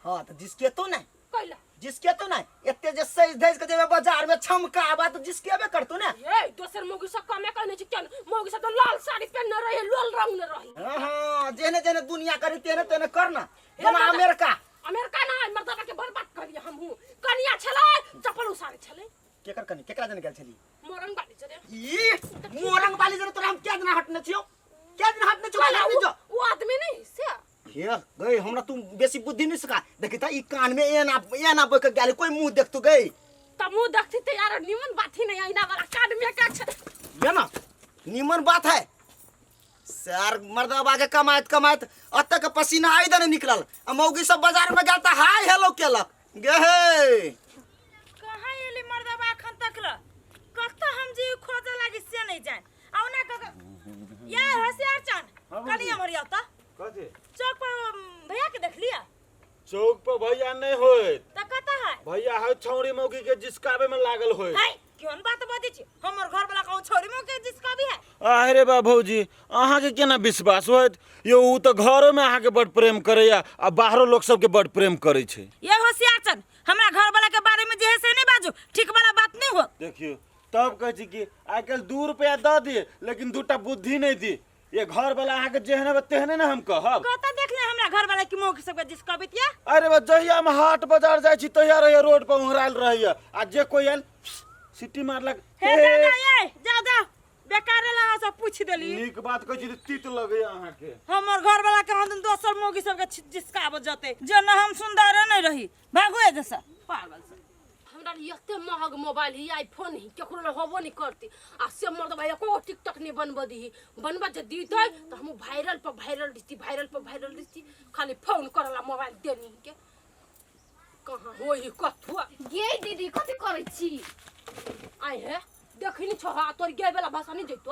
हां तो जिसके तो नहीं कैला जिसके तो नहीं एते जे सज धज के जेबे बाजार में छमका आबा तो जिसकेबे करतो ना ये दोसर मोगी सब कमे कहने छी केन मोगी सब तो लाल साड़ी पहन रहे लाल रंग में रही हां जेने जेने दुनिया करे तेने तेने करना जना अमेरिका ना मर्दाबा के बर्बाद करिए हमहु कनिया छले चप्पल उसारे छले केकर कनी केकरा जने गेल छली मोरंग बाली चले ई मोरंग वाली जने तोरा हम क्या दिन हटने छियो क्या दिन हटने छियो वो आदमी नहीं से हे गई हमरा तू बेसी बुद्धि नहीं सका देखी त ई कान में एना बोक गेल कोई मुंह देख तू गई त मुंह देखती त यार निमन बात ही नहीं आईना वाला काट में का छ ये ना निमन बात है सर मर्दबा के कमाइत अत्ते के पसीना आई दने निकलल आ मौगी सब बाजार में गेल त हाय हेलो केलक गे हे कहां एली मर्दबा अखन तक ल कत हम जी खोजे लागी से नहीं जाए औना क ये होशियार चान कनिया मरिया त कथी चौक पर भैया के देख लिया चौक पर भैया नहीं होए त कत है भैया है छौरी मौकी के जिसकाबे में लागल होय। है केहन बात बती छी हमर घर वाला कहू छोरी में के जिसका भी है अरे बा भौजी अहाँ के केना विश्वास होत यो उ तो घरों में अहाँ के बड़ प्रेम करैया आ बाहरो लोग सब के बड़ प्रेम करे छै। ये होशियार चन हमरा घर वाला के बारे में जे है से नहीं बाजू ठीक वाला बात नहीं हो। देखियो तब कह छी कि आजकल 2 रुपया द दिए लेकिन 2टा बुद्धि नहीं दी। ये घर वाला अहाँ के जेहने तेहने ना हम कहब। कहता देख ले हमरा घर वाला की मौके सब के जिसका बितिया। अरे बा जहिया हम हाट बाजार जाय छी तहिया रहिया रोड पर उहराल रहिया आ जे कोई आयल सिटी मारलक हे दादा ये जा जा बेकारे ला सब पूछ देली। नीक बात कहै छी तीत लगे अहाँ के। हमर घर वाला के हम दोसर मौगी सब के जिसका जते जे न हम सुंदर नहीं रही भागुए जैसा पागल से। हमरा एते महग मोबाइल ही आईफोन ही केकरो ल होबो नहीं करती आ से मर्द भाई को टिकटॉक नहीं बनब दी बनबा जे दीतै त हम वायरल पर दिस्ती खाली फोन करला मोबाइल देनी के कहां होई कथुआ। गे दीदी कथि करै छी? आई है देखनी छ हा तोर गे वाला भाषा नहीं जइतो।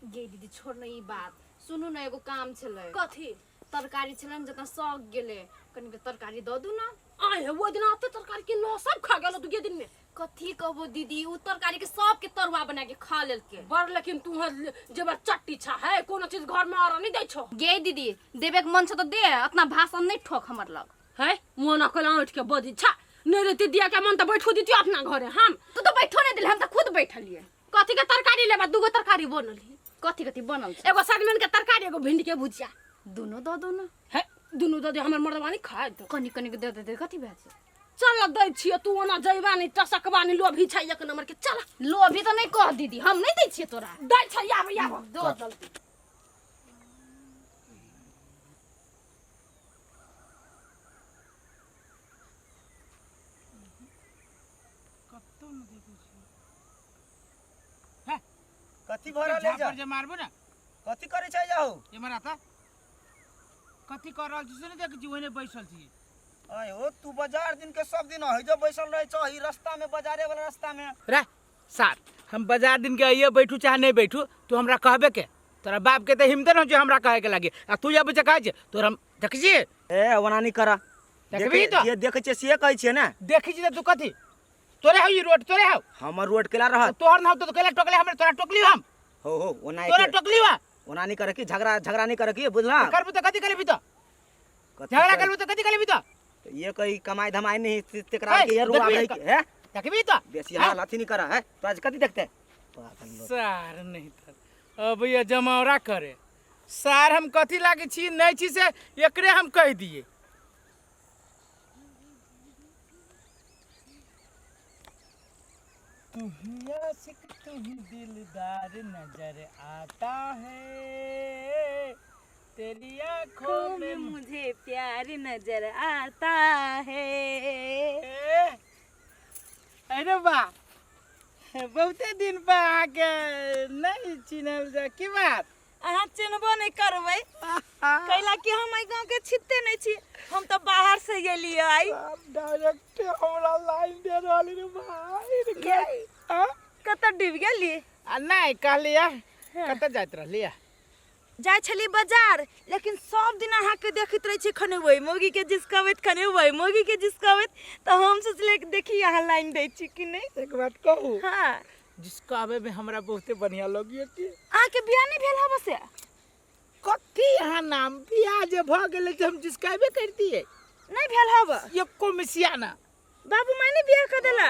गे दीदी छोड़ न ई बात सुनू न एगो काम छलै। कथि तरकारी छलन जतना सक गेले कनी के तरकारी द दू न। आई है वो दिन आते तरकारी के नो सब खा गेलो दुगे दिन में। कथी कहबो दीदी उ तरकारी के सब के तरुआ बना के खा लेल के बर लेकिन तू जबर चट्टी छा है कोनो चीज घर में और नहीं दै छो। गे दीदी देबे के मन छ त दे अपना भाषण नहीं ठोक हमर लग है मोना कोला उठ के बदी छा नहीं रहती दिया के मन त बैठो दीती अपना घरे हम तू तो बैठो नहीं दिले हम त खुद बैठलिए। कथी के तरकारी लेबा दुगो तरकारी बनली कथी कथी बनल छ? एगो सजमन के तरकारी एगो भिंडी के भुजिया दुनो द दो न। है दुनु द दे हमर मर्दवानी खाए त कनी कनी के दे दे कथी भए छ? चल दै छिए तू ओना जइबा नहीं टसकबा नहीं लोभी छै एक नंबर के चल लोभी तो नहीं कह दीदी हम नहीं दै छिए तोरा दै छै आब दो जल्दी। कथी भरल ले जा जे मारबो ना कथी करे छै जाओ ये मारा था कथी कर रहल छी से नहीं देख छी ओने बैसल छी। आय ओ तू बाजार दिन के सब दिन है जो बैसल रहे छ ई रास्ता में बाजारे वाला रास्ता में। रे साथ हम बाजार दिन के आइए बैठू चाहे नहीं बैठू तू हमरा कहबे के तोरा बाप के त हिम्मत न जे हमरा कहे के लागे आ तू अब कहे छे तोरा देख छी ए ओना नहीं करा देखबी तो ये देख छे से कहै छे ना देखी छी तू कथी तोरे हई रोड तोरे हौ हमर रोड केला रहत तोहर ना तो केला टोकले हमरा तोरा टोकली हम हो ओना तोरा टोकली वा ओना नहीं करे की झगड़ा नहीं करे की बुझला करबू तो कथी करबी तो झगड़ा करबू तो कथी करबी तो ये कहीं कमाई धमाई नहीं तेकरा के ये रुआ है देखबी तो बेसी हाल अथी नहीं करा है तो आज कथी देखते सार नहीं था अब ये जमावरा करे सार हम कथी लागे छी नहीं छी से एकरे हम कह दिए तू ही आशिक तू ही दिलदार नजर आता है तेरी आँखों में मुझे प्यार नजर आता है। अरे वाह बहुते दिन पर आके नहीं चिन्हल जा की बात अहाँ चिन्हबो नहीं करबै कैला कि हम आई गांव के छिते नहीं छी हम तो बाहर से गेलिए आई डायरेक्ट हमरा लाइन दे रहल रे भाई कत डूब गेली नहीं कहलिए कत जात रहलिए जाय छली बाजार लेकिन सब दिन अहाँ के देखत रही छी खने वही मोगी के जिसकावत खने वही मोगी के जिसकावत तो हम सोचले कि देखी यहाँ लाइन दे छी कि नहीं। एक बात कहू हां जिसका आवे में हमरा बहुते बढ़िया लगी थी अहाँ के बियाह नहीं भेल हबे से कथी यहाँ नाम बियाह जे भ गेले त हम जिसकाबे करती है नहीं भेल हबे एको मिसियाना बाबू माय ने बियाह कर देला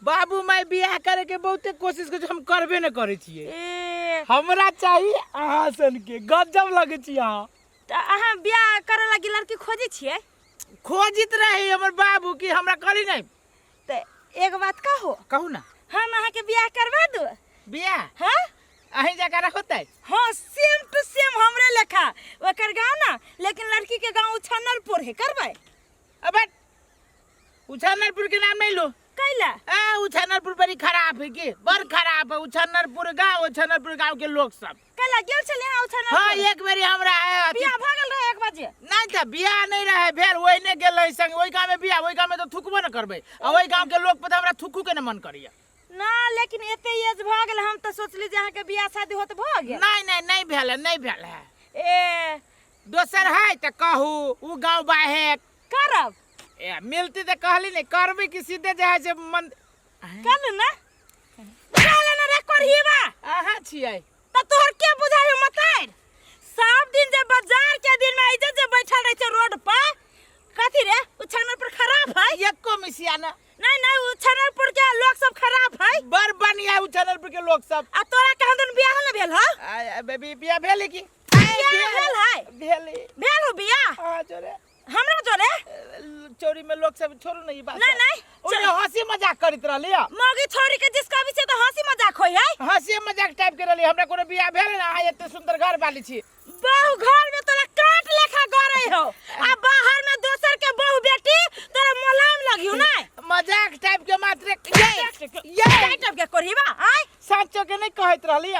बाबू माय बियाह करे के बहुते कोशिश कर हम करबे न करे छिए ए हमरा चाहिए अहाँ सन के गजब लगे छी अहाँ त अहाँ बियाह करे लागी लड़की खोजे छिए खोजित रही हमर बाबू की हमरा करी नहीं त एक बात कहू ना हम अहाँ के बियाह करवा दो बियाह हां अहीं जगह होतै हां सेम टू सेम हमरे लेखा ओकर गांव ना लेकिन लड़की के गांव उछनलपुर है करबै अब उछनलपुर के नाम नहीं लो कैला उछनलपुर बड़ी खराब है की बड़ खराब है उछनलपुर गांव के लोग सब कैला गेल छले हां उछनलपुर हां एक बेरी हमरा बियाह भ गेल रहे 1 बजे नहीं त बियाह नहीं रहे भेल ओइ ने गेल रही संग ओइ गांव में बियाह ओइ गांव में तो थुकबो न करबै आ ओइ गांव के लोग पे हमरा थुकू के न मन करिया ना लेकिन एते एज भ गेल हम त सोचली जे अहाँ के बियाह शादी होत भ गेल नहीं भेल है ए दोसर है त कहू उ गांव बाहे करब मिलती तो कहली नहीं करबी कि सीधे जाए से मन कल ना चल ना रे करहीबा आहा छियै त तोहर के बुझायो मतार सब दिन जब बाजार के दिन में इज्जत जे बैठल रहे छे रोड पर कथी रे उछनर पर खराब है एको मिसिया ना नहीं उछनर पर के लोग सब खराब है बर बढ़िया उ चैनल पर के लोग सब आ तोरा कहाँ दिन बियाह न भेल ह बेबी बिया भेले की भेल है भेले भेल हो बियाह हां जोरे हमरा जोरे चोरी में लोग सब छोड़ू नहीं बात नहीं उन्हें हंसी मजाक करत रहली मौगी छोरी के जिसका भी से तो हंसी मजाक होई है हंसी मजाक टाइप के रहली हमरा कोनो बिया भेले ना आ एते सुंदर घर वाली छी बहु घर में तोरा काट लेखा गरे हो आ बाहर में दोसर के बहु बेटी तोरा मुलायम लगियो ना मजाक टाइप के मात्र ये टाइप के करहीबा आय सच्चो के नहीं कहत रहली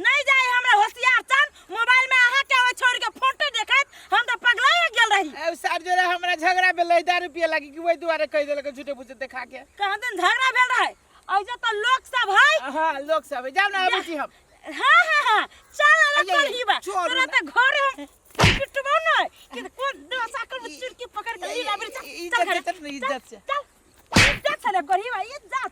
नहीं जाए हमरा होशियार चन मोबाइल में आहा के छोड़ के फोटो देखत हम तो पगला गेल रही ए सर जोरे हमरा झगड़ा भेलै 10 रुपया लागी कि ओइ दुआरे कह देलक झूठे पूछे देखा के कहां दिन झगड़ा भेल रहे ऐजा तो लोग सब है हां लोग सब जाओ ना आबै छी हम हां चल ना करहीबा तोरा तो घर हम पिटबो ना कि कोन डोसा कर चुरकी पकड़ के लीला बेर चल घर इज्जत से चल इज्जत से करहीबा ये जा